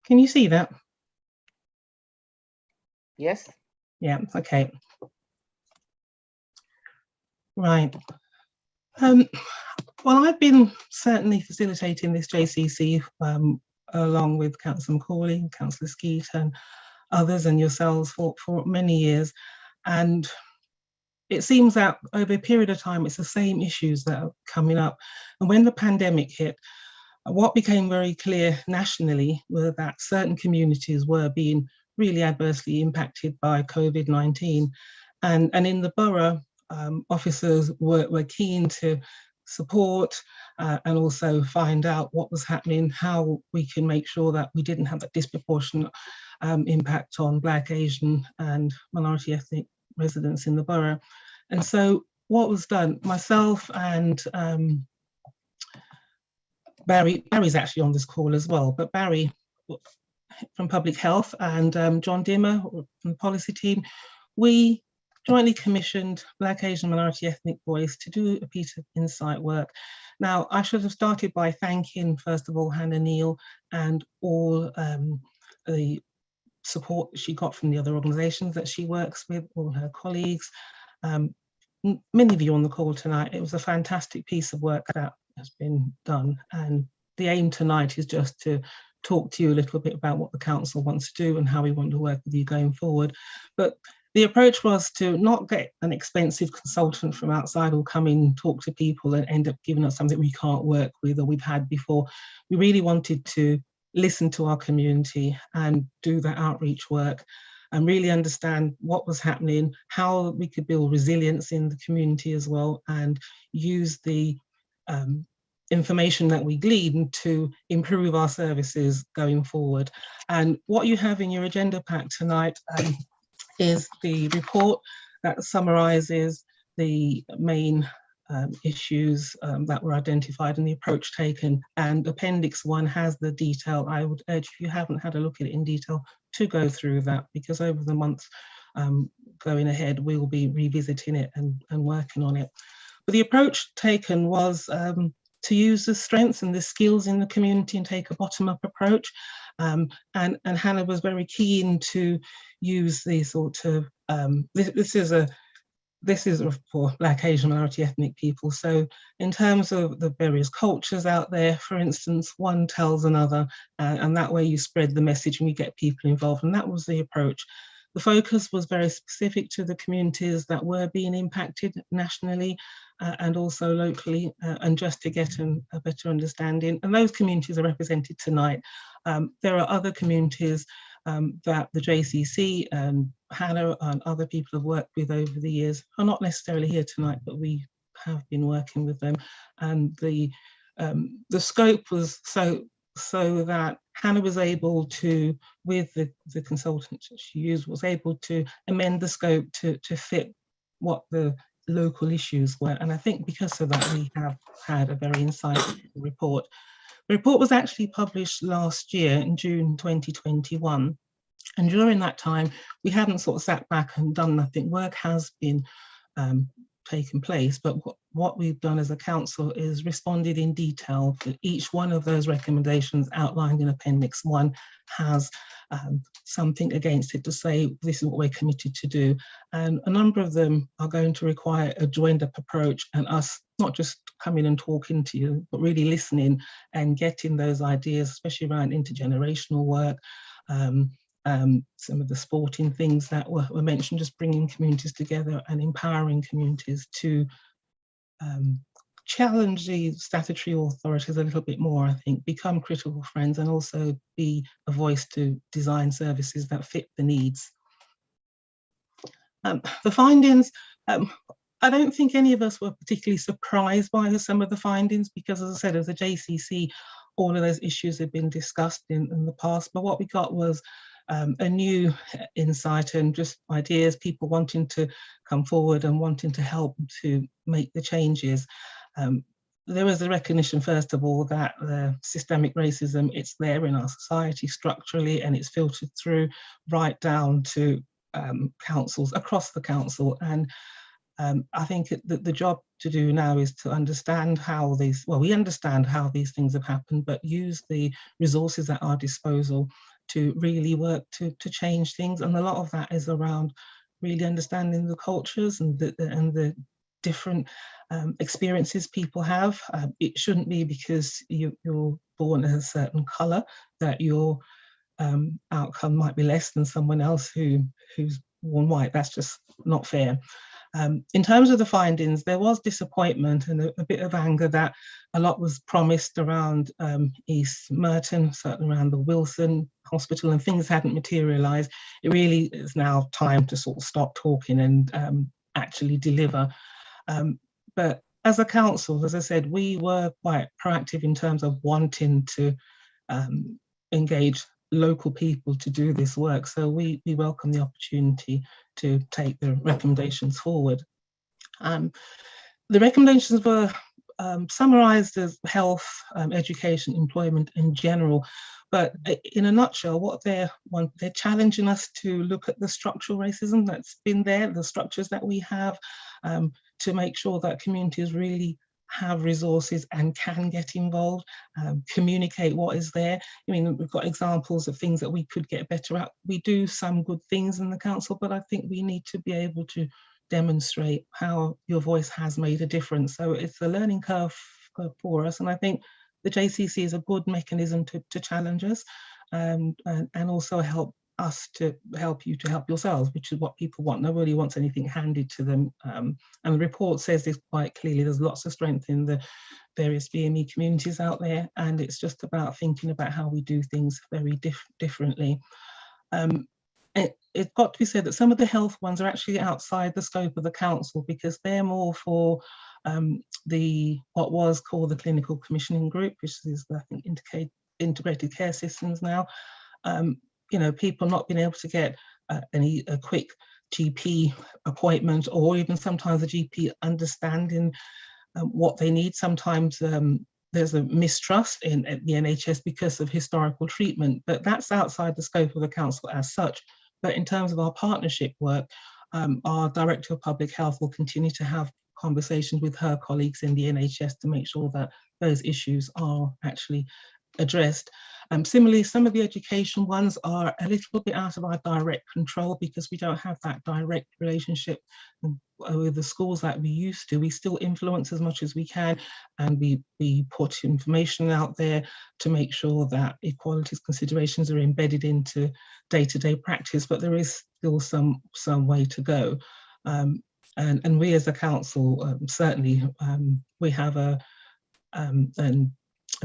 Can you see that? Yes. Yeah, okay. Right. Well, I've been certainly facilitating this JCC along with Councillor McCauley, Councillor Skeet and others and yourselves for many years. And it seems that over a period of time, it's the same issues that are coming up. And when the pandemic hit, what became very clear nationally was that certain communities were being really adversely impacted by COVID-19. And in the borough, officers were keen to support and also find out what was happening, how we can make sure that we didn't have that disproportionate impact on Black, Asian and minority ethnic residents in the borough. And so what was done, myself and Barry's actually on this call as well, but Barry from Public Health and John Dimmer from the policy team, we jointly commissioned Black, Asian, minority ethnic voice to do a piece of insight work. Now, I should have started by thanking, first of all, Hannah Neal and all the support she got from the other organisations that she works with, all her colleagues. Many of you on the call tonight, it was a fantastic piece of work that has been done. And the aim tonight is just to talk to you a little bit about what the council wants to do and how we want to work with you going forward. But the approach was to not get an expensive consultant from outside or come in, talk to people and end up giving us something we can't work with or we've had before. We really wanted to listen to our community and do that outreach work and really understand what was happening, how we could build resilience in the community as well, and use the information that we glean to improve our services going forward. And what you have in your agenda pack tonight is the report that summarises the main issues that were identified and the approach taken, and Appendix 1 has the detail. I would urge, if you haven't had a look at it in detail, to go through that, because over the months going ahead, we will be revisiting it and working on it. But the approach taken was to use the strengths and the skills in the community and take a bottom-up approach. And Hannah was very keen to use the sort of, this is for Black, Asian, minority ethnic people. So in terms of the various cultures out there, for instance, one tells another, and that way you spread the message and you get people involved. And that was the approach. The focus was very specific to the communities that were being impacted nationally and also locally, and just to get a better understanding. And those communities are represented tonight. There are other communities that the JCC and Hannah and other people have worked with over the years are not necessarily here tonight, but we have been working with them. And the scope was so that Hannah was able to, with the consultant she used, was able to amend the scope to fit what the local issues were. And I think because of that, we have had a very insightful report. The report was actually published last year in June 2021. And during that time, we hadn't sort of sat back and done nothing. Work has been taken place, but what we've done as a council is responded in detail to each one of those recommendations outlined in Appendix 1 has something against it to say this is what we're committed to do. And a number of them are going to require a joined up approach and us not just coming and talking to you, but really listening and getting those ideas, especially around intergenerational work, some of the sporting things that were mentioned, just bringing communities together and empowering communities to challenge the statutory authorities a little bit more, I think, become critical friends and also be a voice to design services that fit the needs. The findings, I don't think any of us were particularly surprised by some of the findings because, as I said, as a JCC, all of those issues had been discussed in the past, but what we got was a new insight and just ideas, people wanting to come forward and wanting to help to make the changes. There was a recognition, first of all, that systemic racism, it's there in our society structurally and it's filtered through right down to councils, across the council. And I think that the job to do now is to understand how these, well, we understand how these things have happened, but use the resources at our disposal to really work to change things. And a lot of that is around really understanding the cultures and the different experiences people have. It shouldn't be because you're born a certain colour that your outcome might be less than someone else who's born white. That's just not fair. In terms of the findings, there was disappointment and a bit of anger that a lot was promised around East Merton, certainly around the Wilson Hospital, and things hadn't materialised. It really is now time to sort of stop talking and actually deliver. But as a council, as I said, we were quite proactive in terms of wanting to engage local people to do this work. So we welcome the opportunity to take the recommendations forward. The recommendations were summarised as health, education, employment in general. But in a nutshell, what they're challenging us to look at the structural racism that's been there, the structures that we have, to make sure that communities really have resources and can get involved, communicate what is there. I mean, we've got examples of things that we could get better at. We do some good things in the council, but I think we need to be able to demonstrate how your voice has made a difference. So it's a learning curve for us. And I think the JCC is a good mechanism to challenge us, and also help us to help you to help yourselves, which is what people want. Nobody wants anything handed to them. And the report says this quite clearly. There's lots of strength in the various BME communities out there, and it's just about thinking about how we do things very differently. It's got to be said that some of the health ones are actually outside the scope of the council, because they're more for what was called the clinical commissioning group, which is, I think, integrated care systems now. You know, people not being able to get a quick GP appointment, or even sometimes a GP understanding what they need. Sometimes there's a mistrust in the NHS because of historical treatment, but that's outside the scope of the council as such. But in terms of our partnership work, our Director of Public Health will continue to have conversations with her colleagues in the NHS to make sure that those issues are actually addressed. Similarly, some of the education ones are a little bit out of our direct control, because we don't have that direct relationship with the schools like we used to. We still influence as much as we can, and we put information out there to make sure that equalities considerations are embedded into day-to-day practice, but there is still some way to go. And we as a council, certainly, we have a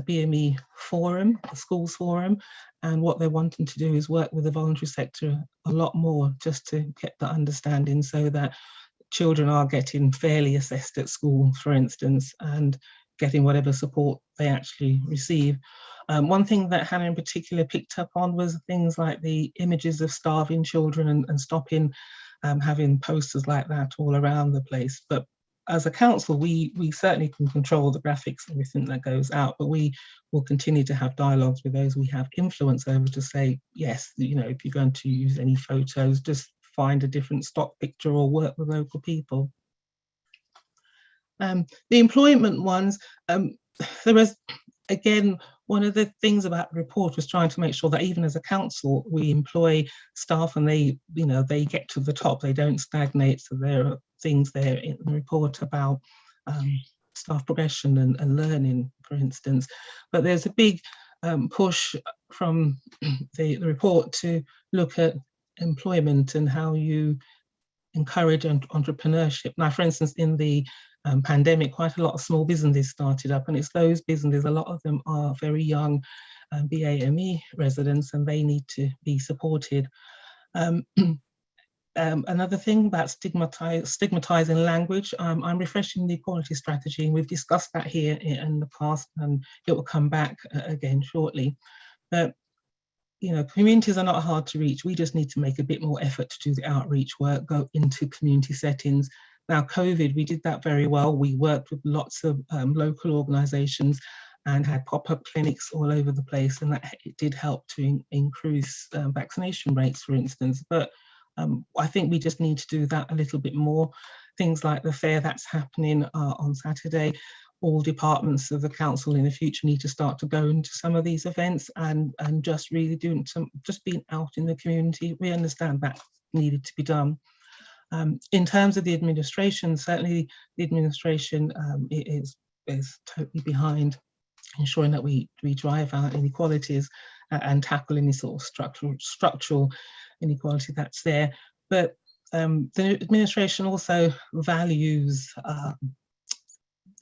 BME forum, a schools forum, and what they're wanting to do is work with the voluntary sector a lot more, just to get the understanding, so that children are getting fairly assessed at school, for instance, and getting whatever support they actually receive. One thing that Hannah in particular picked up on was things like the images of starving children, and stopping having posters like that all around the place. But as a council, we certainly can control the graphics and everything that goes out, but we will continue to have dialogues with those we have influence over, to say, yes, you know, if you're going to use any photos, just find a different stock picture or work with local people. The employment ones, there was, again, one of the things about the report was trying to make sure that even as a council, we employ staff and they, you know, they get to the top, they don't stagnate. So there are things there in the report about staff progression and learning, for instance. But there's a big push from the report to look at employment and how you encourage entrepreneurship. Now, for instance, in the pandemic, quite a lot of small businesses started up, and it's those businesses, a lot of them are very young BAME residents, and they need to be supported. Another thing about stigmatizing language, I'm refreshing the equality strategy, and we've discussed that here in the past, and it will come back again shortly. But you know, communities are not hard to reach. We just need to make a bit more effort to do the outreach work, go into community settings. Now, COVID, we did that very well. We worked with lots of local organisations and had pop-up clinics all over the place, and that it did help to increase vaccination rates, for instance. But I think we just need to do that a little bit more. Things like the fair that's happening on Saturday. All departments of the council in the future need to start to go into some of these events and just really doing just being out in the community. We understand that needed to be done. In terms of the administration, certainly the administration is totally behind ensuring that we drive out inequalities and tackle any sort of structural inequality that's there. But the administration also values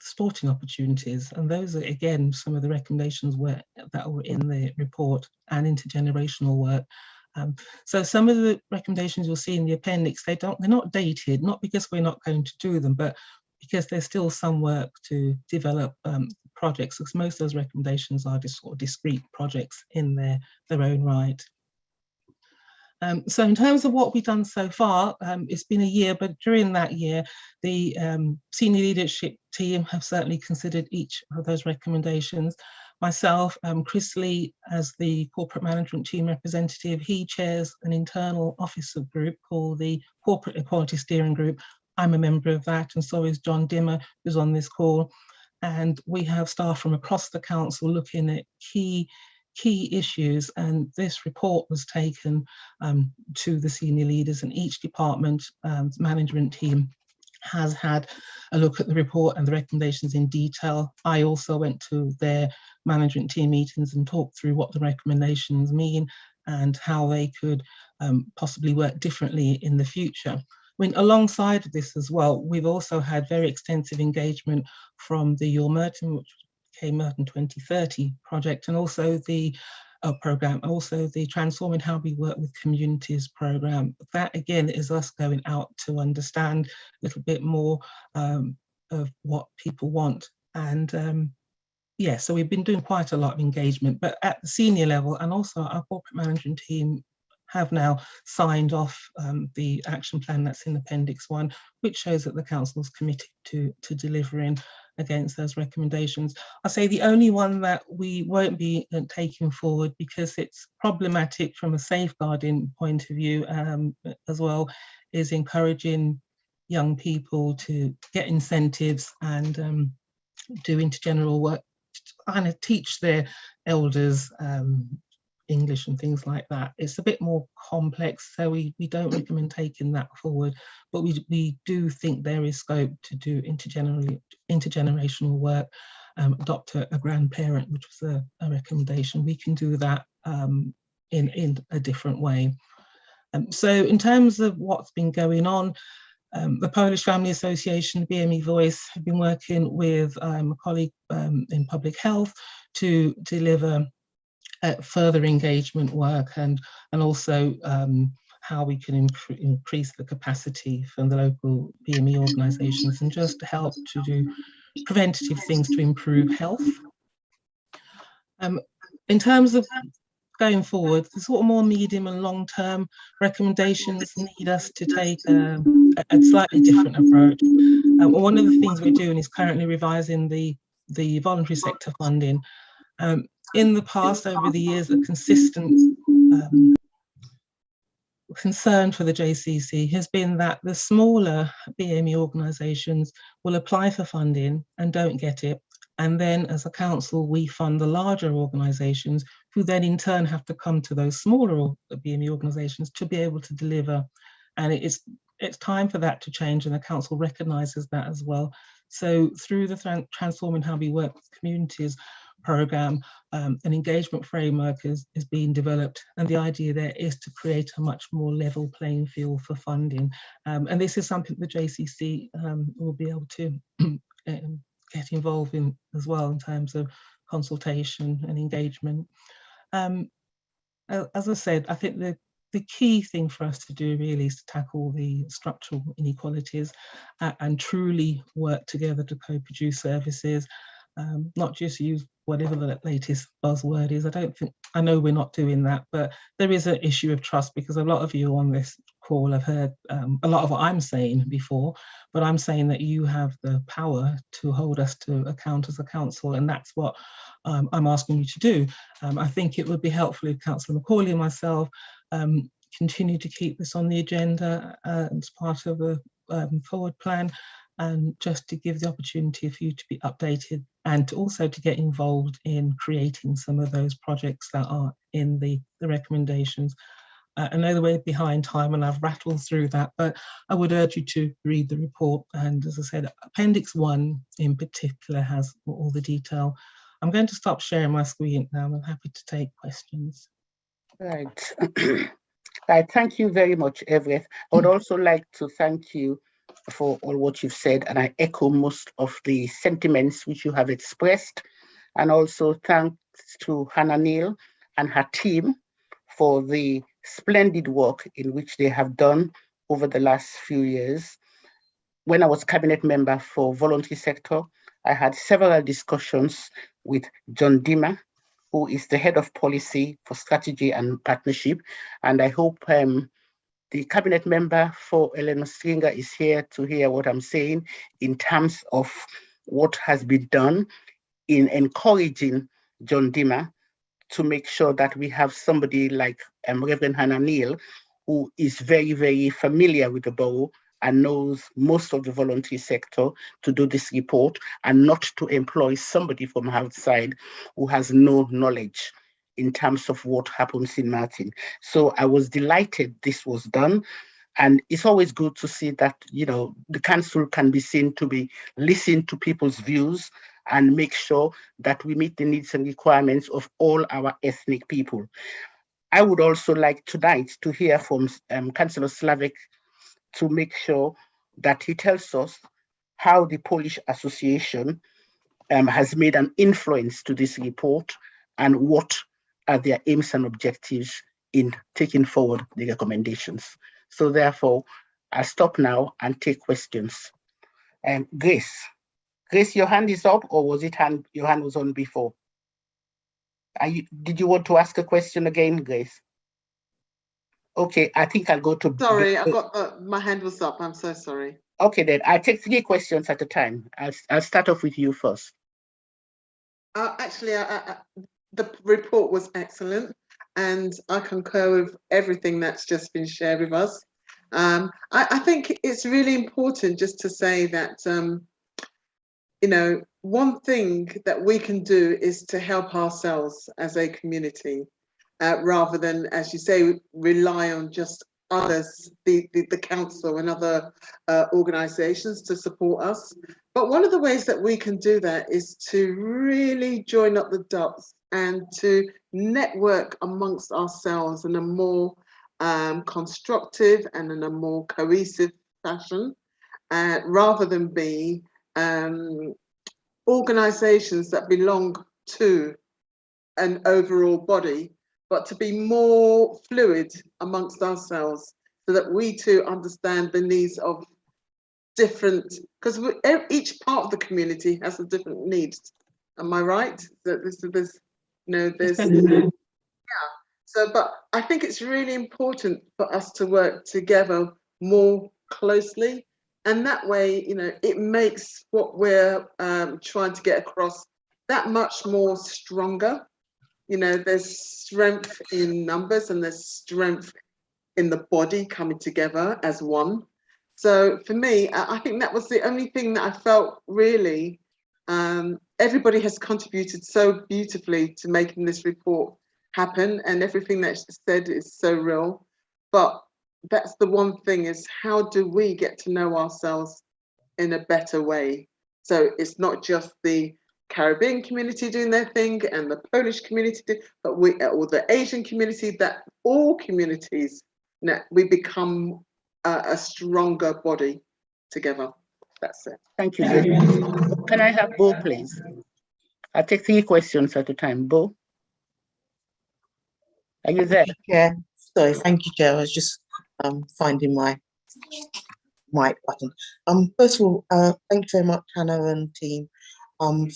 sporting opportunities, and those are again some of the recommendations that were in the report, and intergenerational work. So some of the recommendations you'll see in the appendix, they're not dated, not because we're not going to do them, but because there's still some work to develop projects, because most of those recommendations are just sort of discrete projects in their own right. So in terms of what we've done so far, it's been a year, but during that year, the senior leadership team have certainly considered each of those recommendations. Myself, Chris Lee, as the corporate management team representative, he chairs an internal officer group called the Corporate Equality Steering Group. I'm a member of that, and so is John Dimmer, who's on this call. And we have staff from across the council looking at key issues, and this report was taken to the senior leaders in each department management team has had a look at the report and the recommendations in detail. I also went to their management team meetings and talked through what the recommendations mean and how they could possibly work differently in the future. I mean, alongside this as well, we've also had very extensive engagement from the Your Merton, which became Merton 2030 project, and also the program, also the Transforming How We Work with Communities program. That again is us going out to understand a little bit more of what people want. And yeah, so we've been doing quite a lot of engagement, but at the senior level, and also our corporate management team have now signed off the action plan that's in Appendix 1, which shows that the council's committed to delivering against those recommendations. I say the only one that we won't be taking forward because it's problematic from a safeguarding point of view as well, is encouraging young people to get incentives and do intergeneral work, kind of teach their elders English and things like that. It's a bit more complex, so we don't recommend taking that forward, but we do think there is scope to do intergenerational work, adopt a grandparent, which was a recommendation. We can do that in a different way. So in terms of what's been going on, the Polish Family Association, BME Voice, have been working with a colleague in public health to deliver further engagement work and also how we can increase the capacity from the local BME organisations and just help to do preventative things to improve health. In terms of going forward, the sort of more medium and long-term recommendations need us to take a slightly different approach. One of the things we're doing is currently revising the voluntary sector funding. In the past, over the years, a consistent concern for the JCC has been that the smaller BME organisations will apply for funding and don't get it. And then as a council, we fund the larger organisations who then in turn have to come to those smaller BME organisations to be able to deliver. And it's time for that to change, and the council recognises that as well. So through the Transforming How We Work with Communities programme, an engagement framework is being developed, and the idea there is to create a much more level playing field for funding. And this is something the JCC will be able to get involved in as well in terms of consultation and engagement. As I said, I think the key thing for us to do really is to tackle the structural inequalities and truly work together to co-produce services, not just use whatever the latest buzzword is. I know we're not doing that, but there is an issue of trust, because a lot of you on this call have heard a lot of what I'm saying before, but I'm saying that you have the power to hold us to account as a council, and that's what I'm asking you to do. I think it would be helpful if Councillor Macaulay and myself continue to keep this on the agenda as part of a forward plan, and just to give the opportunity for you to be updated and to also to get involved in creating some of those projects that are in the recommendations. I know that we're behind time and I've rattled through that, but I would urge you to read the report. And as I said, Appendix 1 in particular has all the detail. I'm going to stop sharing my screen now. I'm happy to take questions. Right. Right. Thank you very much, Everett. I would also like to thank you for all what you've said, and I echo most of the sentiments which you have expressed. And also thanks to Hannah Neal and her team for the splendid work in which they have done over the last few years. When I was cabinet member for voluntary sector, I had several discussions with John Dimmer, who is the head of policy for strategy and partnership. And I hope the cabinet member for Eleanor Stringer is here to hear what I'm saying in terms of what has been done in encouraging John Dimmer to make sure that we have somebody like Reverend Hannah Neal, who is very, very familiar with the borough and knows most of the voluntary sector, to do this report, and not to employ somebody from outside who has no knowledge in terms of what happens in Martin. So I was delighted this was done. And it's always good to see that, you know, the council can be seen to be listening to people's views and make sure that we meet the needs and requirements of all our ethnic people. I would also like tonight to hear from Councillor Slavic to make sure that he tells us how the Polish Association has made an influence to this report and what are their aims and objectives in taking forward the recommendations. So therefore, I'll stop now and take questions. Grace, your hand is up, or was it your hand was on before? Did you want to ask a question again, Grace? Okay, I think I'll go to. Sorry, I got my hand was up. I'm so sorry. Okay, then I'll take 3 questions at a time. I'll start off with you first. Actually, the report was excellent, and I concur with everything that's just been shared with us. I think it's really important just to say that, you know, one thing that we can do is to help ourselves as a community, rather than, as you say, rely on just others, the council and other organisations to support us. But one of the ways that we can do that is to really join up the dots and to network amongst ourselves in a more constructive and in a more cohesive fashion, rather than be organisations that belong to an overall body, but to be more fluid amongst ourselves so that we too understand the needs of different, because each part of the community has a different needs. Am I right? That there's yeah. So, but I think it's really important for us to work together more closely, and that way, you know, it makes what we're trying to get across that much more stronger. You know, there's strength in numbers and there's strength in the body coming together as one. So for me, I think that was the only thing that I felt really, everybody has contributed so beautifully to making this report happen, and everything that's said is so real. But that's the one thing, is how do we get to know ourselves in a better way? So it's not just the Caribbean community doing their thing and the Polish community, but or the Asian community, that all communities, you know, we become a stronger body together. That's it. Thank you. Can I have Bo, please? I'll take 3 questions at a time. Bo, are you there? Yeah, sorry, thank you, Chair. I was just finding my mic button. First of all, thank you very much, Hannah and team,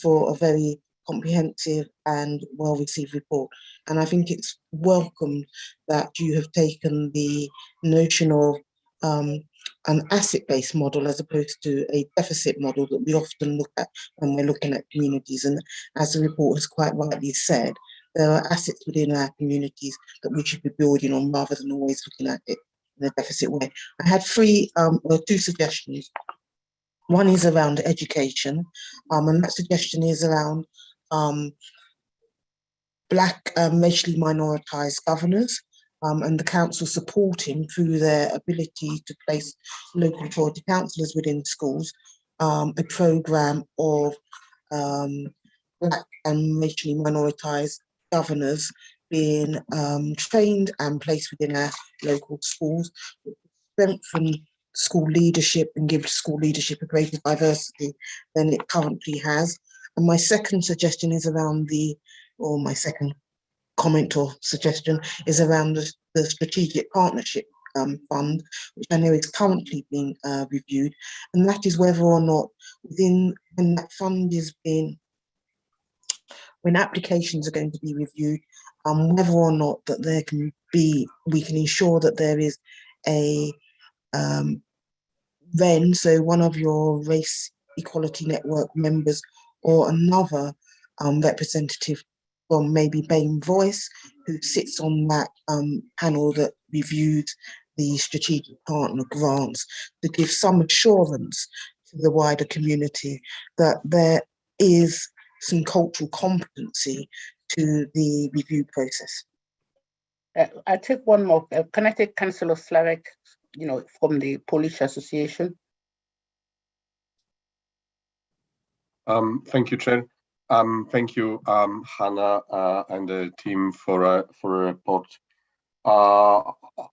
for a very comprehensive and well-received report. And I think it's welcome that you have taken the notion of an asset-based model as opposed to a deficit model that we often look at when we're looking at communities. And as the report has quite rightly said, there are assets within our communities that we should be building on rather than always looking at it in a deficit way. I had 2 suggestions. One is around education, and that suggestion is around Black racially minoritized governors, and the council supporting through their ability to place local authority councillors within schools, a programme of Black and racially minoritized governors being trained and placed within our local schools, strengthen school leadership and give school leadership a greater diversity than it currently has. And my second suggestion is around my second comment or suggestion is around the strategic partnership fund, which I know is currently being reviewed, and that is whether or not when that fund is being, when applications are going to be reviewed, whether or not that we can ensure that there is a so one of your Race Equality Network members or another representative from maybe BAME Voice, who sits on that panel that reviews the strategic partner grants, to give some assurance to the wider community that there is some cultural competency to the review process. I'll take one more. Can I take Councillor Slavic from the Polish Association. Thank you, Chair. Thank you, Hannah and the team for a report. I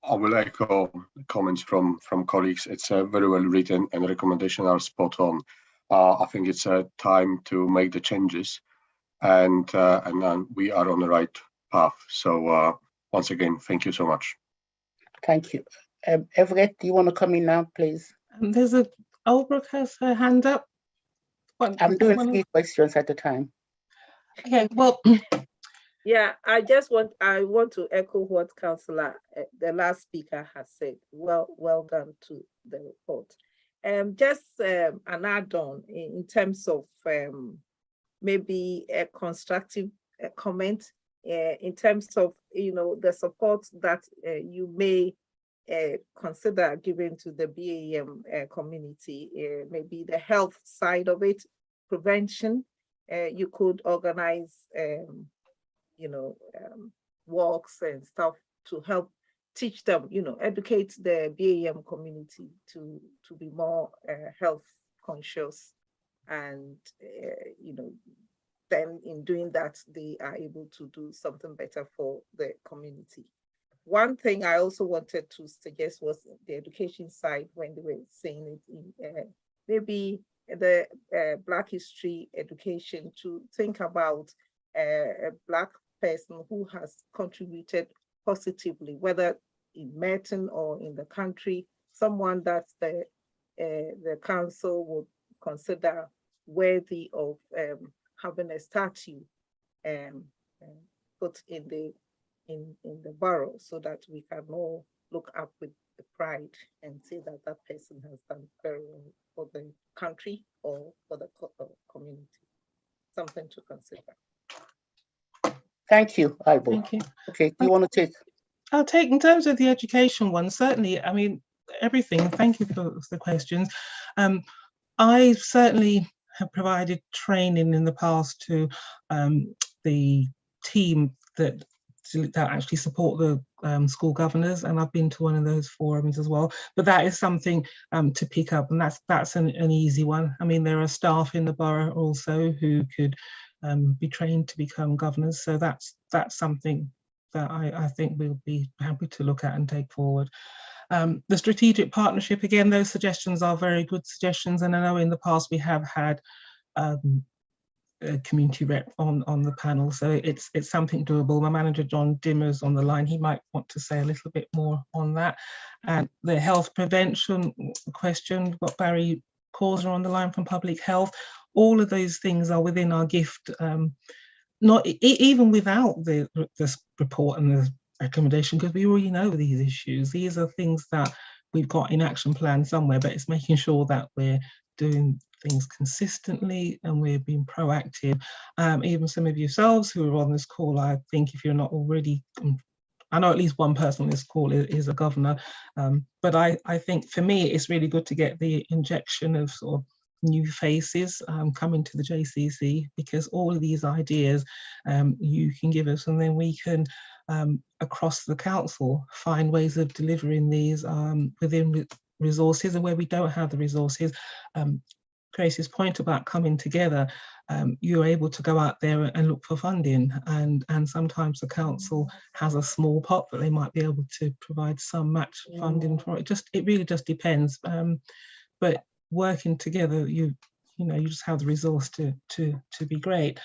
will echo comments from colleagues. It's very well written and recommendations are spot on. I think it's time to make the changes, and we are on the right path. So once again, thank you so much. Thank you. Everett, do you want to come in now, please? There's Albrook has her hand up. I'm doing 3 questions at a time. Okay, well. Yeah, I want to echo what Councillor, the last speaker has said. Well done to the report. Just an add-on in terms of maybe a constructive comment in terms of the support that you may consider giving to the BAM community, maybe the health side of it, prevention. You could organize walks and stuff to help teach them, educate the BAM community to be more health conscious, and then in doing that, they are able to do something better for the community. One thing I also wanted to suggest was the education side, when they were saying it in maybe the Black history education, to think about a Black person who has contributed positively, whether in Merton or in the country, someone that the council would consider worthy of having a statue put in the borough, so that we can all look up with the pride and say that that person has done very well for the country or for the community. Something to consider. Thank you, Ibo. Thank you. Okay, do you want to take? I'll take, in terms of the education one, certainly, I mean, everything. Thank you for the questions. I certainly have provided training in the past to the team that actually support the school governors, and I've been to one of those forums as well. But that is something to pick up, and that's an easy one. I mean, there are staff in the borough also who could be trained to become governors, so that's something that I think we'll be happy to look at and take forward. The strategic partnership, again, those suggestions are very good suggestions, and I know in the past we have had a community rep on the panel, so it's something doable. My manager John Dimmer's on the line, he might want to say a little bit more on that. And the health prevention question, we've got Barry Causer on the line from Public Health. All of those things are within our gift, not even without this report and the recommendation, because we already know these issues. These are things that we've got in action plan somewhere, but it's making sure that we're doing things consistently and we're being proactive. Even some of yourselves who are on this call, I think if you're not already, I know at least one person on this call is a governor, but I think for me it's really good to get the injection of sort of new faces coming to the JCC, because all of these ideas you can give us, and then we can across the council find ways of delivering these within resources, and where we don't have the resources. Tracy's point about coming together, you're able to go out there and look for funding, and sometimes the council has a small pot, but they might be able to provide some match funding for it. It really just depends. But working together, you just have the resource to be great.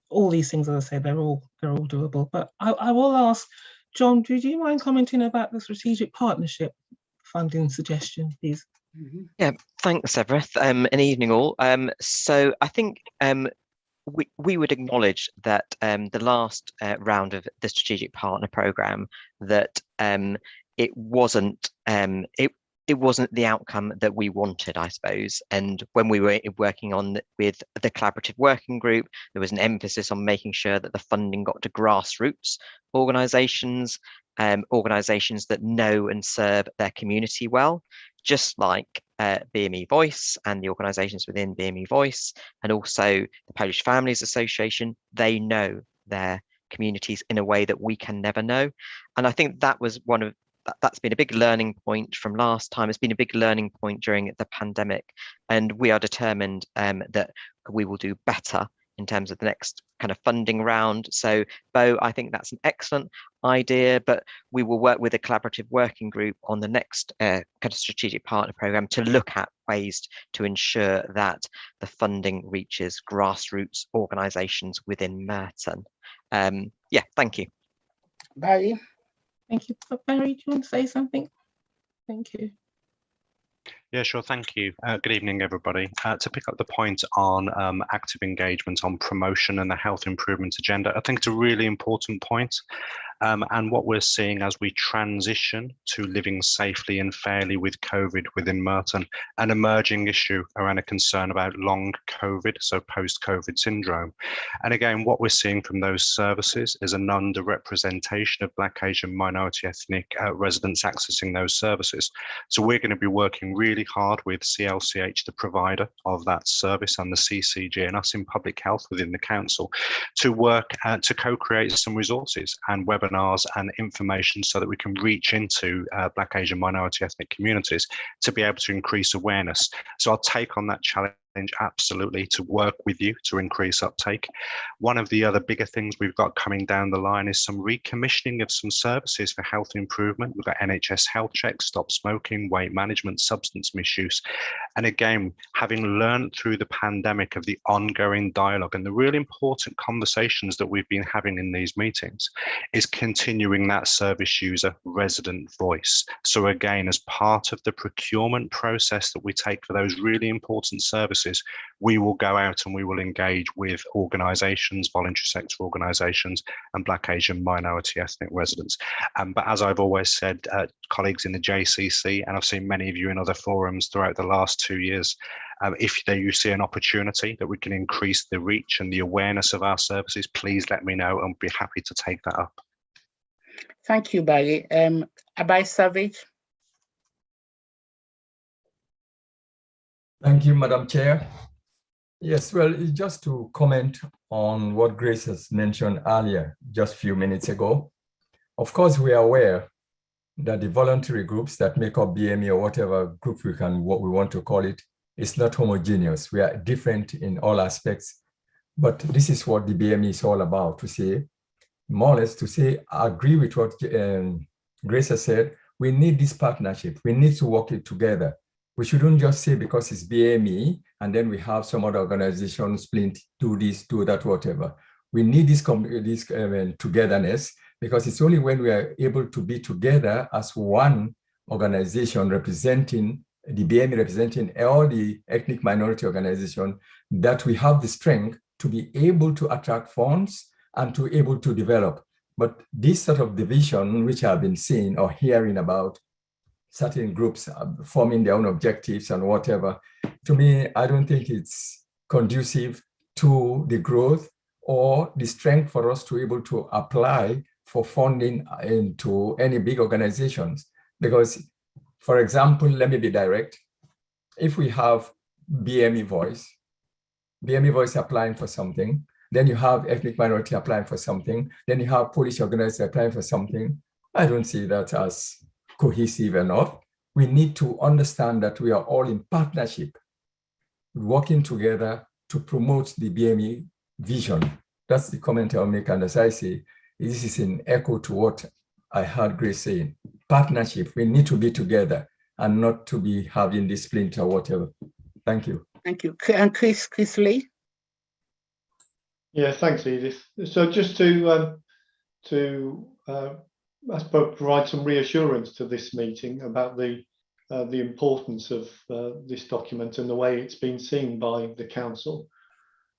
All these things, as I say, they're all doable. But I will ask John, do you mind commenting about the strategic partnership funding suggestion, please? Yeah, thanks, Everett. An evening all. So I think we would acknowledge that the last round of the strategic partner program, that it wasn't the outcome that we wanted, I suppose. And when we were working with the collaborative working group, there was an emphasis on making sure that the funding got to grassroots organisations, organisations that know and serve their community well, just like BME Voice and the organisations within BME Voice, and also the Polish Families Association. They know their communities in a way that we can never know. And I think that was one of that's been a big learning point from last time. It's been a big learning point during the pandemic, and we are determined that we will do better in terms of the next kind of funding round. So, Bo, I think that's an excellent idea, but we will work with a collaborative working group on the next kind of strategic partner program to look at ways to ensure that the funding reaches grassroots organisations within Merton. Yeah, thank you. Barry? Thank you. Barry, do you want to say something? Thank you. Yeah, sure. Thank you. Good evening, everybody. To pick up the point on active engagement on promotion and the health improvement agenda, I think it's a really important point. And what we're seeing as we transition to living safely and fairly with COVID within Merton, an emerging issue around a concern about long COVID, so post-COVID syndrome. And again, what we're seeing from those services is an underrepresentation of Black, Asian, minority ethnic residents accessing those services. So we're going to be working really hard with CLCH, the provider of that service, and the CCG and us in public health within the council to work to co-create some resources and webinars and information so that we can reach into Black, Asian, minority ethnic communities to be able to increase awareness. So I'll take on that challenge absolutely to work with you to increase uptake. One of the other bigger things we've got coming down the line is some recommissioning of some services for health improvement. We've got NHS health checks, stop smoking, weight management, substance misuse. And again, having learned through the pandemic of the ongoing dialogue and the really important conversations that we've been having in these meetings is continuing that service user resident voice. So again, as part of the procurement process that we take for those really important services, we will go out and we will engage with organisations, voluntary sector organisations, and Black, Asian, minority ethnic residents. But as I've always said, colleagues in the JCC, and I've seen many of you in other forums throughout the last 2 years, if you see an opportunity that we can increase the reach and the awareness of our services, please let me know and be happy to take that up. Thank you, Barry. Abai Savage. Thank you, Madam Chair. Yes, well, just to comment on what Grace has mentioned earlier, just a few minutes ago. Of course, we are aware that the voluntary groups that make up BME or whatever group what we want to call it, is not homogeneous. We are different in all aspects, but this is what the BME is all about, to say, more or less to say, I agree with what Grace has said, we need this partnership, we need to work it together. We shouldn't just say because it's BME and then we have some other organization splint, do this, do that, whatever. We need this togetherness, because it's only when we are able to be together as one organization representing the BME, representing all the ethnic minority organization, that we have the strength to be able to attract funds and to able to develop. But this sort of division, which I've been seeing or hearing about, certain groups forming their own objectives and whatever, to me, I don't think it's conducive to the growth or the strength for us to be able to apply for funding into any big organizations. Because, for example, let me be direct. If we have BME Voice applying for something, then you have ethnic minority applying for something, then you have Polish organizers applying for something, I don't see that as cohesive enough. We need to understand that we are all in partnership, working together to promote the BME vision. That's the comment I'll make. And as I say, this is in echo to what I heard Grace saying. Partnership, we need to be together and not to be having this splinter or whatever. Thank you. Thank you. And Chris Lee. Yeah, thanks, Edith. So just to I suppose provide some reassurance to this meeting about the importance of this document and the way it's been seen by the council.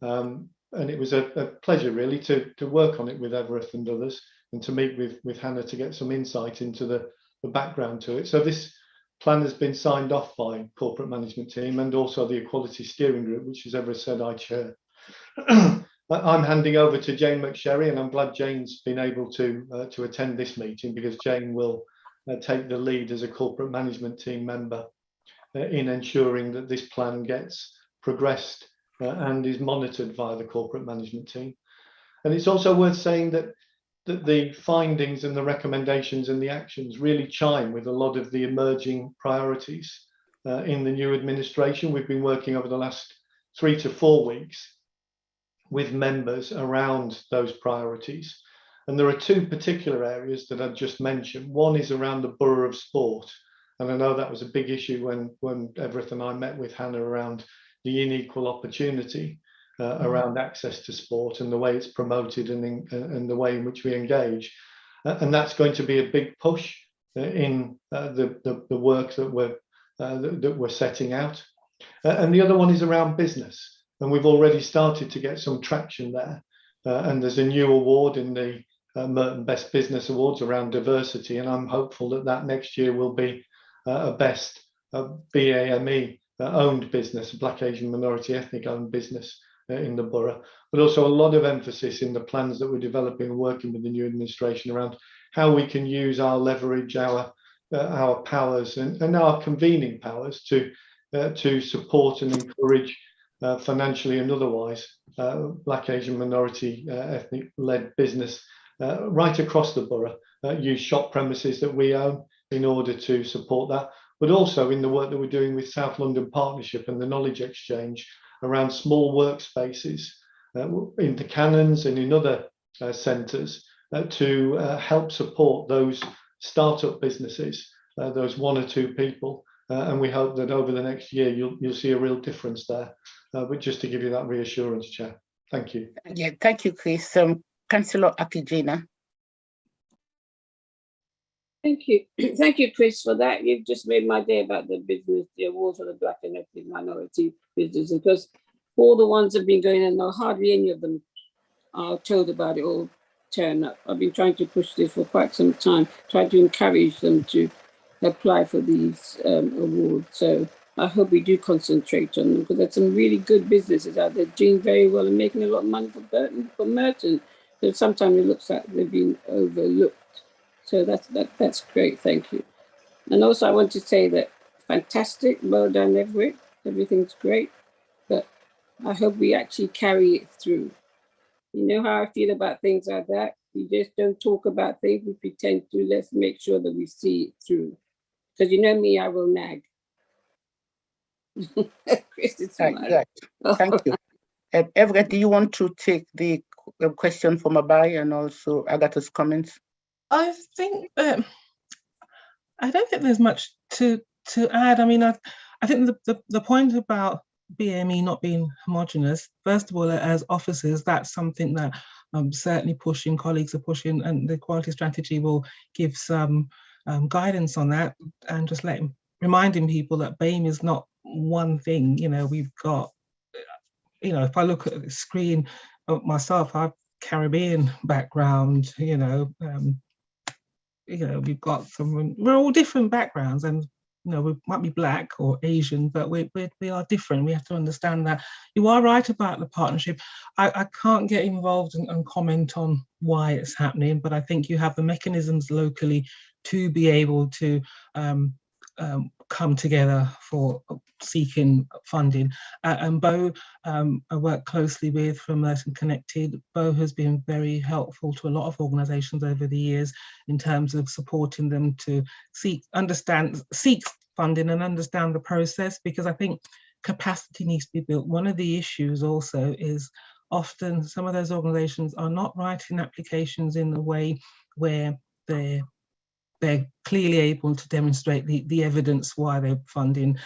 And it was a pleasure really to work on it with Everett and others, and to meet with Hannah to get some insight into the background to it. So this plan has been signed off by corporate management team and also the Equality Steering Group, which, as Everett said, I chair. I'm handing over to Jane McSherry, and I'm glad Jane's been able to attend this meeting, because Jane will take the lead as a corporate management team member in ensuring that this plan gets progressed and is monitored via the corporate management team. And it's also worth saying that the findings and the recommendations and the actions really chime with a lot of the emerging priorities in the new administration. We've been working over the last 3 to 4 weeks with members around those priorities. And there are 2 particular areas that I've just mentioned. One is around the Borough of Sport. And I know that was a big issue when Everett and I met with Hannah around the unequal opportunity around access to sport and the way it's promoted and the way in which we engage. And that's going to be a big push in the work that we're setting out. And the other one is around business. And we've already started to get some traction there. And there's a new award in the Merton Best Business Awards around diversity. And I'm hopeful that that next year will be a best BAME owned business, Black, Asian, Minority, Ethnic owned business in the borough, but also a lot of emphasis in the plans that we're developing and working with the new administration around how we can use our leverage, our powers and our convening powers to support and encourage financially and otherwise Black, Asian, Minority, ethnic led business right across the borough. Use shop premises that we own in order to support that, but also in the work that we're doing with South London Partnership and the Knowledge Exchange around small workspaces in the Cannons and in other centres to help support those startup businesses, those 1 or 2 people. And we hope that over the next year, you'll see a real difference there. But just to give you that reassurance, Chair. Thank you. Yeah, thank you, Chris. Councillor Akijina. Thank you. Thank you, Chris, for that. You've just made my day about the business, the awards for the Black and ethnic minority business, because all the ones that have been going on, hardly any of them are told about it or turn up. I've been trying to push this for quite some time, trying to encourage them to apply for these awards. So I hope we do concentrate on them, because there's some really good businesses out there doing very well and making a lot of money for Merton. So sometimes it looks like they've been overlooked. So that's great, thank you. And also I want to say that fantastic, well done, Everett. Everything's great, but I hope we actually carry it through. You know how I feel about things like that? We just don't talk about things, we pretend to. Let's make sure that we see it through. Because you know me, I will nag. Chris, it's Right. Thank you. Everett, do you want to take the question from Abai and also Agatha's comments? I think that I don't think there's much to add. I mean, I think the point about BME not being homogenous, first of all, as officers, that's something that I'm certainly pushing, colleagues are pushing, and the quality strategy will give some guidance on that, and just reminding people that BAME is not one thing. You know, we've got, you know, if I look at the screen myself, I've Caribbean background, we've got we're all different backgrounds, and we might be Black or Asian, but we are different. We have to understand that. You are right about the partnership. I can't get involved and comment on why it's happening, but I think you have the mechanisms locally to be able to come together for seeking funding. And Bo, I work closely with from Merton Connected. Bo has been very helpful to a lot of organisations over the years in terms of supporting them to seek funding and understand the process, because I think capacity needs to be built. One of the issues also is often some of those organisations are not writing applications in the way where they're clearly able to demonstrate the evidence why they're funding,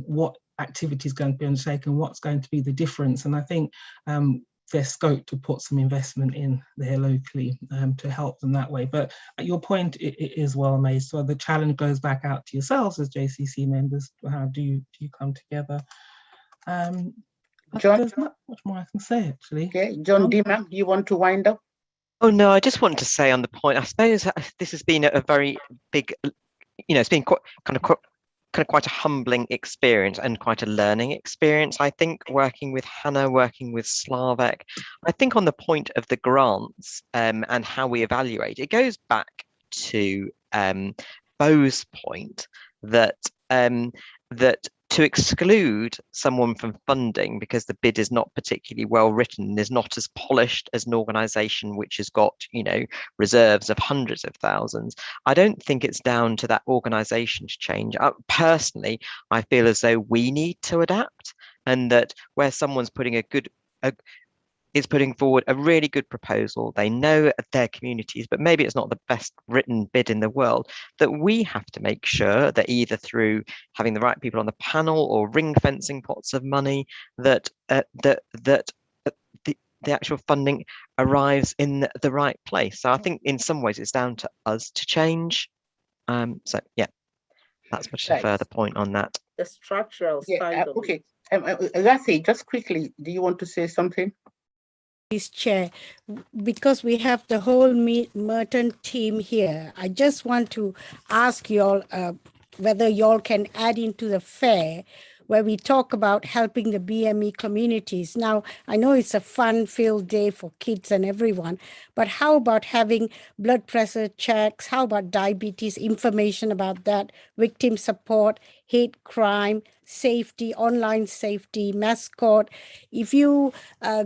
what activity is going to be undertaken, what's going to be the difference. And I think there's scope to put some investment in there locally to help them that way. But your point is well made. So the challenge goes back out to yourselves as JCC members. How do you come together? John, there's not much more I can say, actually. Okay, John Dima, you want to wind up? Oh no, I just want to say on the point, I suppose this has been a very big, it's been quite a humbling experience and quite a learning experience. I think working with Hannah, working with Slavek, I think on the point of the grants and how we evaluate, it goes back to Bo's point that to exclude someone from funding because the bid is not particularly well written, is not as polished as an organisation which has got, you know, reserves of hundreds of thousands. I don't think it's down to that organisation to change. Personally, I feel as though we need to adapt, and that where someone's putting is putting forward a really good proposal, they know their communities, but maybe it's not the best written bid in the world, that we have to make sure that either through having the right people on the panel or ring fencing pots of money, that the actual funding arrives in the right place. So I think in some ways it's down to us to change. So yeah, that's much a further point on that. The structural side of okay. Rathi, just quickly, do you want to say something? Chair, because we have the whole Merton team here, I just want to ask you all whether you all can add into the fair where we talk about helping the BME communities. Now, I know it's a fun-filled day for kids and everyone, but how about having blood pressure checks? How about diabetes, information about that, victim support, hate crime, safety, online safety, mascot? If you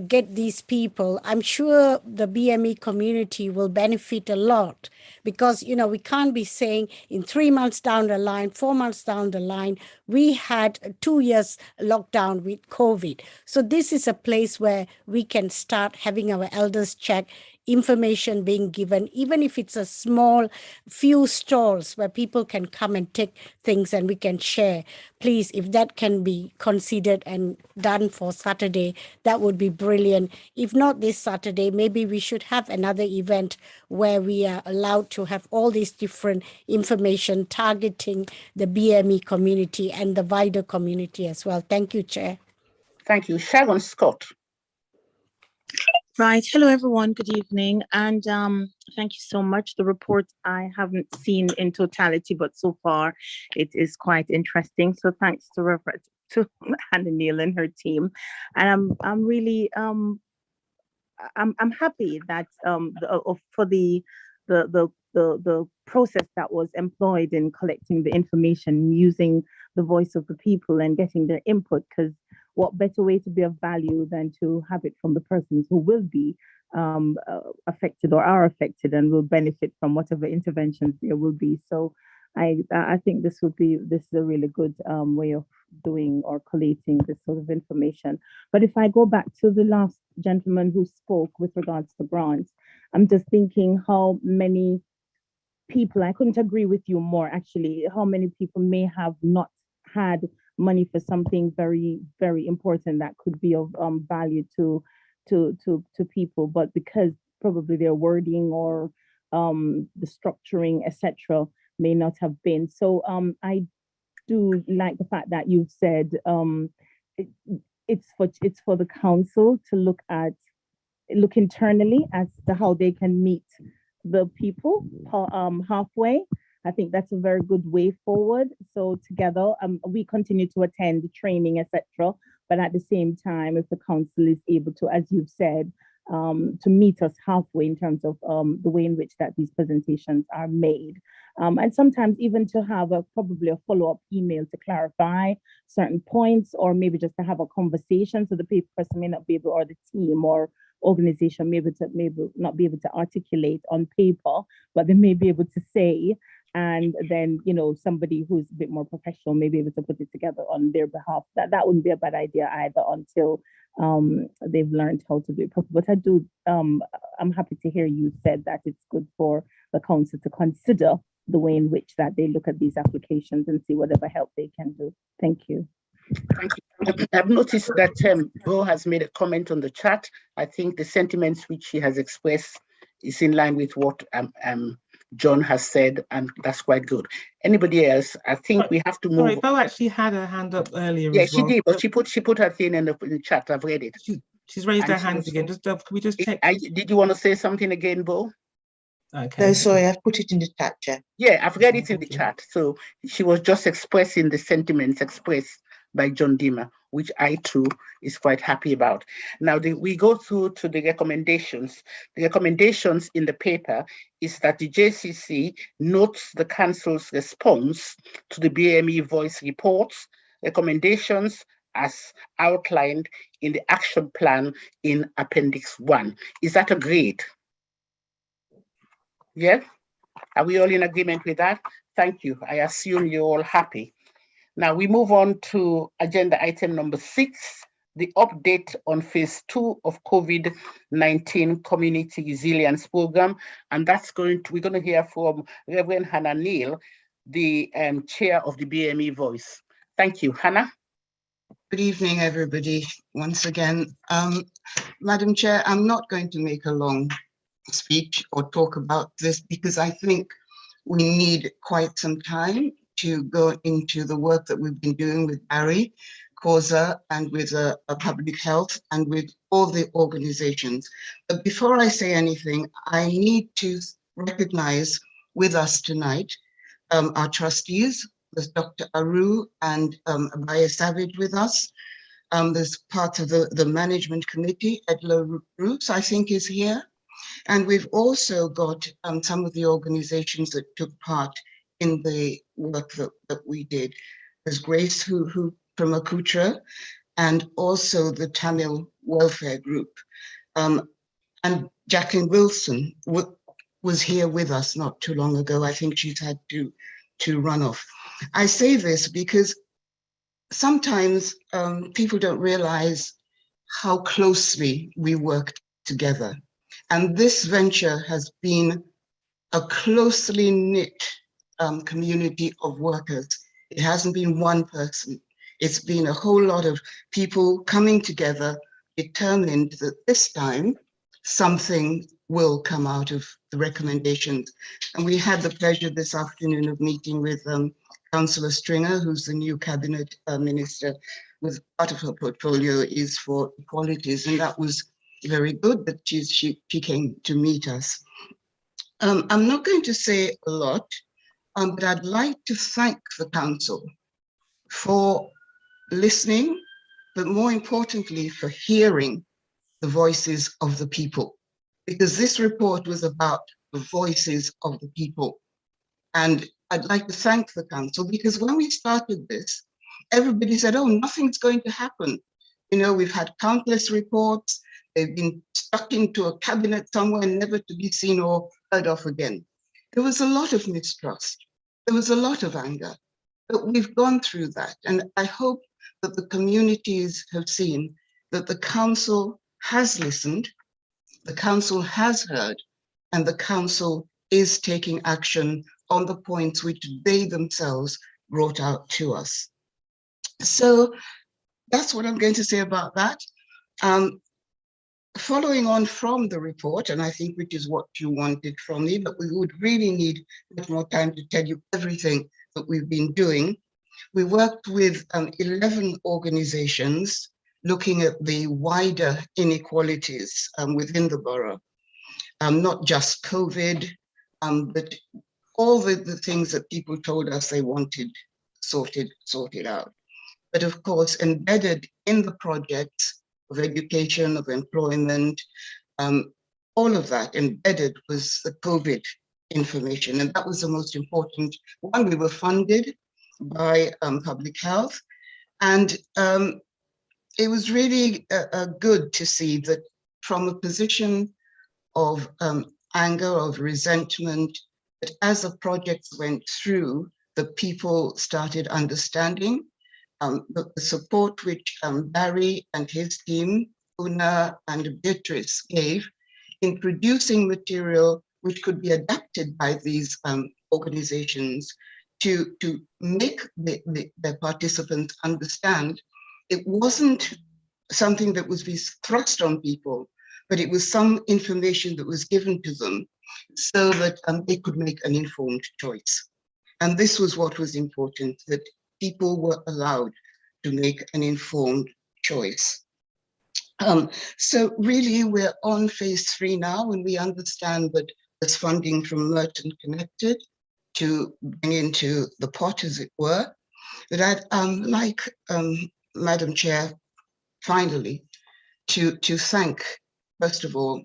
get these people, I'm sure the BME community will benefit a lot, because, you know, we can't be saying in 3 months down the line, 4 months down the line, we had 2 years lockdown with COVID. So this is a place where we can start having our elders check, information being given, even if it's a small few stalls where people can come and take things and we can share. Please, if that can be considered and done for Saturday, that would be brilliant. If not this Saturday, maybe we should have another event where we are allowed to have all these different information targeting the BME community and the wider community as well. Thank you, Chair. Thank you. Sharon Scott. Right. Hello, everyone. Good evening. And thank you so much. The report I haven't seen in totality, but so far it is quite interesting. So thanks to Hannah Neal and her team. And I'm really I'm happy that for the process that was employed in collecting the information, using the voice of the people and getting their input, because what better way to be of value than to have it from the persons who will be affected or are affected and will benefit from whatever interventions there will be. So I think this is a really good way of doing or collating this sort of information. But if I go back to the last gentleman who spoke with regards to grants, I'm just thinking how many people, I couldn't agree with you more actually, how many people may have not had money for something very, very important that could be of value to people, but because probably their wording or the structuring, etc., may not have been. So I do like the fact that you've said it's for the council to look internally as to how they can meet the people halfway. I think that's a very good way forward. So together, we continue to attend training, etc. But at the same time, if the council is able to, as you've said, to meet us halfway in terms of the way in which that these presentations are made. And sometimes even to have probably a follow-up email to clarify certain points, or maybe just to have a conversation so the person may not be able, or the team or organization maybe not be able to articulate on paper, but they may be able to say, and then, you know, somebody who's a bit more professional may be able to put it together on their behalf. That wouldn't be a bad idea either until they've learned how to do it properly. But I do, I'm happy to hear you said that it's good for the council to consider the way in which that they look at these applications and see whatever help they can do. Thank you. Thank you. I've noticed that Borough has made a comment on the chat. I think the sentiments which he has expressed is in line with what John has said, and that's quite good. Anybody else? I think we have to move. Sorry, Bo actually had her hand up earlier. Yeah, as well. she did, but she put her thing in the chat. I've read it. She's raised her hands again. Just can we just check? Did you want to say something again, Bo? Okay. No, sorry, I've put it in the chat, Chair. Yeah, I've read it in the chat. So she was just expressing the sentiments expressed by John Dimmer, which I too is quite happy about. Now we go through to the recommendations. The recommendations in the paper is that the JCC notes the council's response to the BME voice reports, recommendations as outlined in the action plan in Appendix 1. Is that agreed? Yeah? Are we all in agreement with that? Thank you. I assume you're all happy. Now we move on to agenda item number 6, the update on phase 2 of COVID-19 Community Resilience Program. And that's we're going to hear from Reverend Hannah Neal, the chair of the BME Voice. Thank you, Hannah. Good evening, everybody. Once again, Madam Chair, I'm not going to make a long speech or talk about this because I think we need quite some time to go into the work that we've been doing with Barry, CAUSA, and with public health and with all the organizations. But before I say anything, I need to recognize with us tonight our trustees. There's Dr. Aru and Abaya Savage with us. There's part of the management committee. Edla Roos, I think, is here. And we've also got some of the organizations that took part in the work that we did. There's Grace who from Akutra, and also the Tamil Welfare Group. And Jacqueline Wilson was here with us not too long ago. I think she's had to run off. I say this because sometimes people don't realize how closely we work together. And this venture has been a closely knit community of workers. It hasn't been one person. It's been a whole lot of people coming together, determined that this time something will come out of the recommendations. And we had the pleasure this afternoon of meeting with Councillor Stringer, who's the new cabinet minister, with part of her portfolio is for equalities. And that was very good that she came to meet us. I'm not going to say a lot, but I'd like to thank the council for listening, but more importantly, for hearing the voices of the people, because this report was about the voices of the people. And I'd like to thank the council because when we started this, everybody said, oh, nothing's going to happen. You know, we've had countless reports. They've been stuck into a cabinet somewhere, never to be seen or heard of again. There was a lot of mistrust. There was a lot of anger, but we've gone through that. And I hope that the communities have seen that the council has listened, the council has heard, and the council is taking action on the points which they themselves brought out to us. So that's what I'm going to say about that. Following on from the report, and I think which is what you wanted from me, but we would really need much more time to tell you everything that we've been doing. We worked with 11 organizations looking at the wider inequalities within the borough, not just COVID, but all the things that people told us they wanted sorted out. But of course, embedded in the projects of education, of employment, all of that embedded was the COVID information. And that was the most important one. We were funded by public health. And it was really good to see that from a position of anger, of resentment, that as the projects went through, the people started understanding the support which Barry and his team, Una and Beatrice, gave in producing material which could be adapted by these organizations to make the participants understand it wasn't something that was being thrust on people, but it was some information that was given to them so that they could make an informed choice. And this was what was important, that people were allowed to make an informed choice. So really we're on phase 3 now, and we understand that there's funding from Merton Connected to bring into the pot, as it were. But I'd like, Madam Chair, finally, to thank, first of all,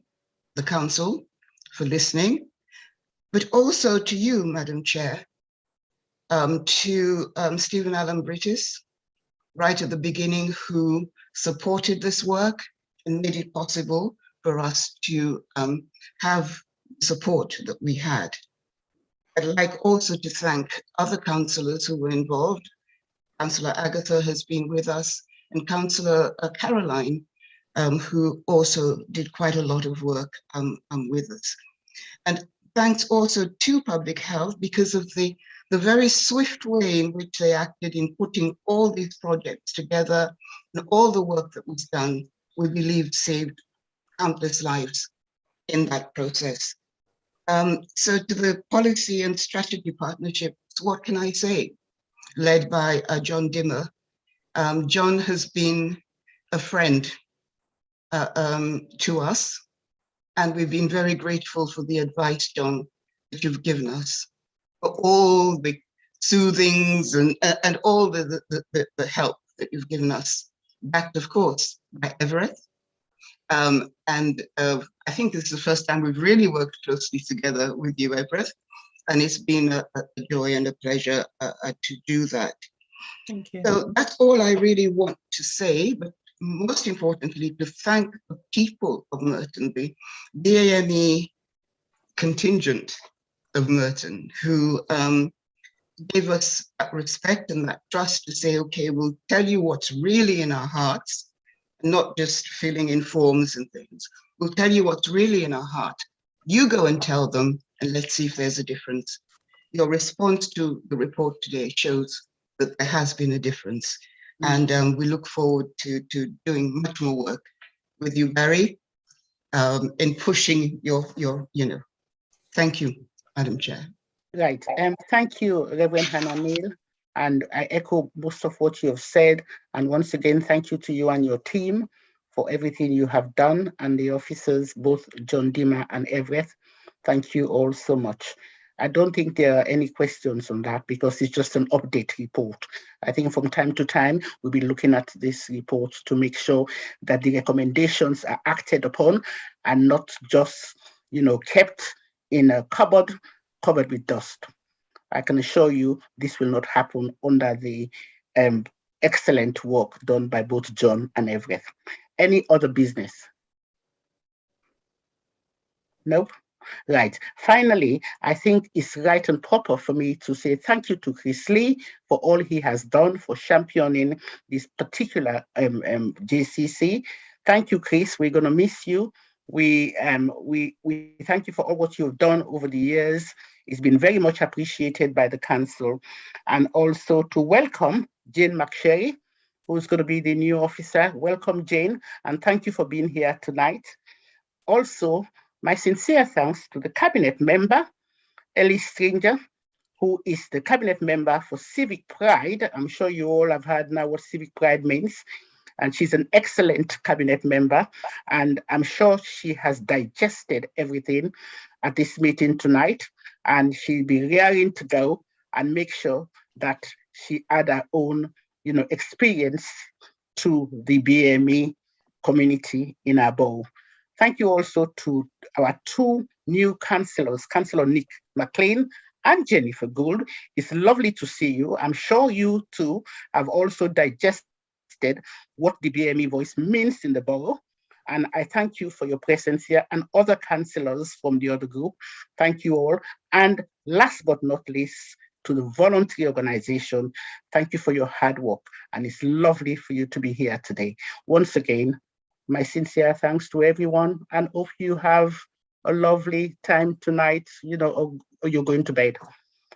the council for listening, but also to you, Madam Chair, to Stephen Allen Brittis, right at the beginning who supported this work and made it possible for us to have support that we had. I'd like also to thank other councillors who were involved. Councillor Agatha has been with us, and Councillor Caroline, who also did quite a lot of work with us. And thanks also to Public Health because of the very swift way in which they acted in putting all these projects together, and all the work that was done, we believe saved countless lives in that process. So to the Policy and Strategy Partnership, what can I say? Led by John Dimmer. John has been a friend to us, and we've been very grateful for the advice, John, that you've given us, for all the soothings and all the help that you've given us, backed, of course, by Everett. I think this is the first time we've really worked closely together with you, Everett, and it's been a joy and a pleasure to do that. Thank you. So that's all I really want to say, but most importantly, to thank the people of Merton, the AME contingent of Merton, who gave us that respect and that trust to say, okay, we'll tell you what's really in our hearts, not just filling in forms and things. We'll tell you what's really in our heart. You go and tell them, and let's see if there's a difference. Your response to the report today shows that there has been a difference. And we look forward to doing much more work with you, Barry, in pushing your, thank you, Madam Chair. Right. Thank you, Reverend Hannah Neal. And I echo most of what you have said. And once again, thank you to you and your team for everything you have done, and the officers, both John Dimmer and Everett. Thank you all so much. I don't think there are any questions on that because it's just an update report. I think from time to time, we'll be looking at this report to make sure that the recommendations are acted upon and not just, kept in a cupboard covered with dust. I can assure you this will not happen under the excellent work done by both John and Everett. Any other business? Nope. Right. Finally, I think it's right and proper for me to say thank you to Chris Lee for all he has done for championing this particular JCC. Thank you, Chris. We're going to miss you. We thank you for all what you've done over the years. It's been very much appreciated by the council. And also to welcome Jane McSherry, who's going to be the new officer. Welcome, Jane, and thank you for being here tonight. Also, my sincere thanks to the cabinet member, Ellie Stranger, who is the cabinet member for Civic Pride. I'm sure you all have heard now what Civic Pride means. And she's an excellent cabinet member. And I'm sure she has digested everything at this meeting tonight. And she'll be raring to go and make sure that she add her own, experience to the BME community in our borough. Thank you also to our two new councillors, Councillor Nick McLean and Jennifer Gould. It's lovely to see you. I'm sure you too have also digested what the BME voice means in the borough. And I thank you for your presence here, and other councillors from the other group. Thank you all. And last but not least, to the voluntary organization, thank you for your hard work. And it's lovely for you to be here today. Once again, my sincere thanks to everyone, and hope you have a lovely time tonight, or you're going to bed.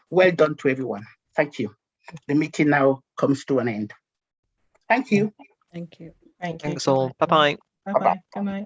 Well done to everyone. Thank you. The meeting now comes to an end. Thank you. Thank you. Thank you. Thanks all. Bye-bye. Bye-bye. Good night.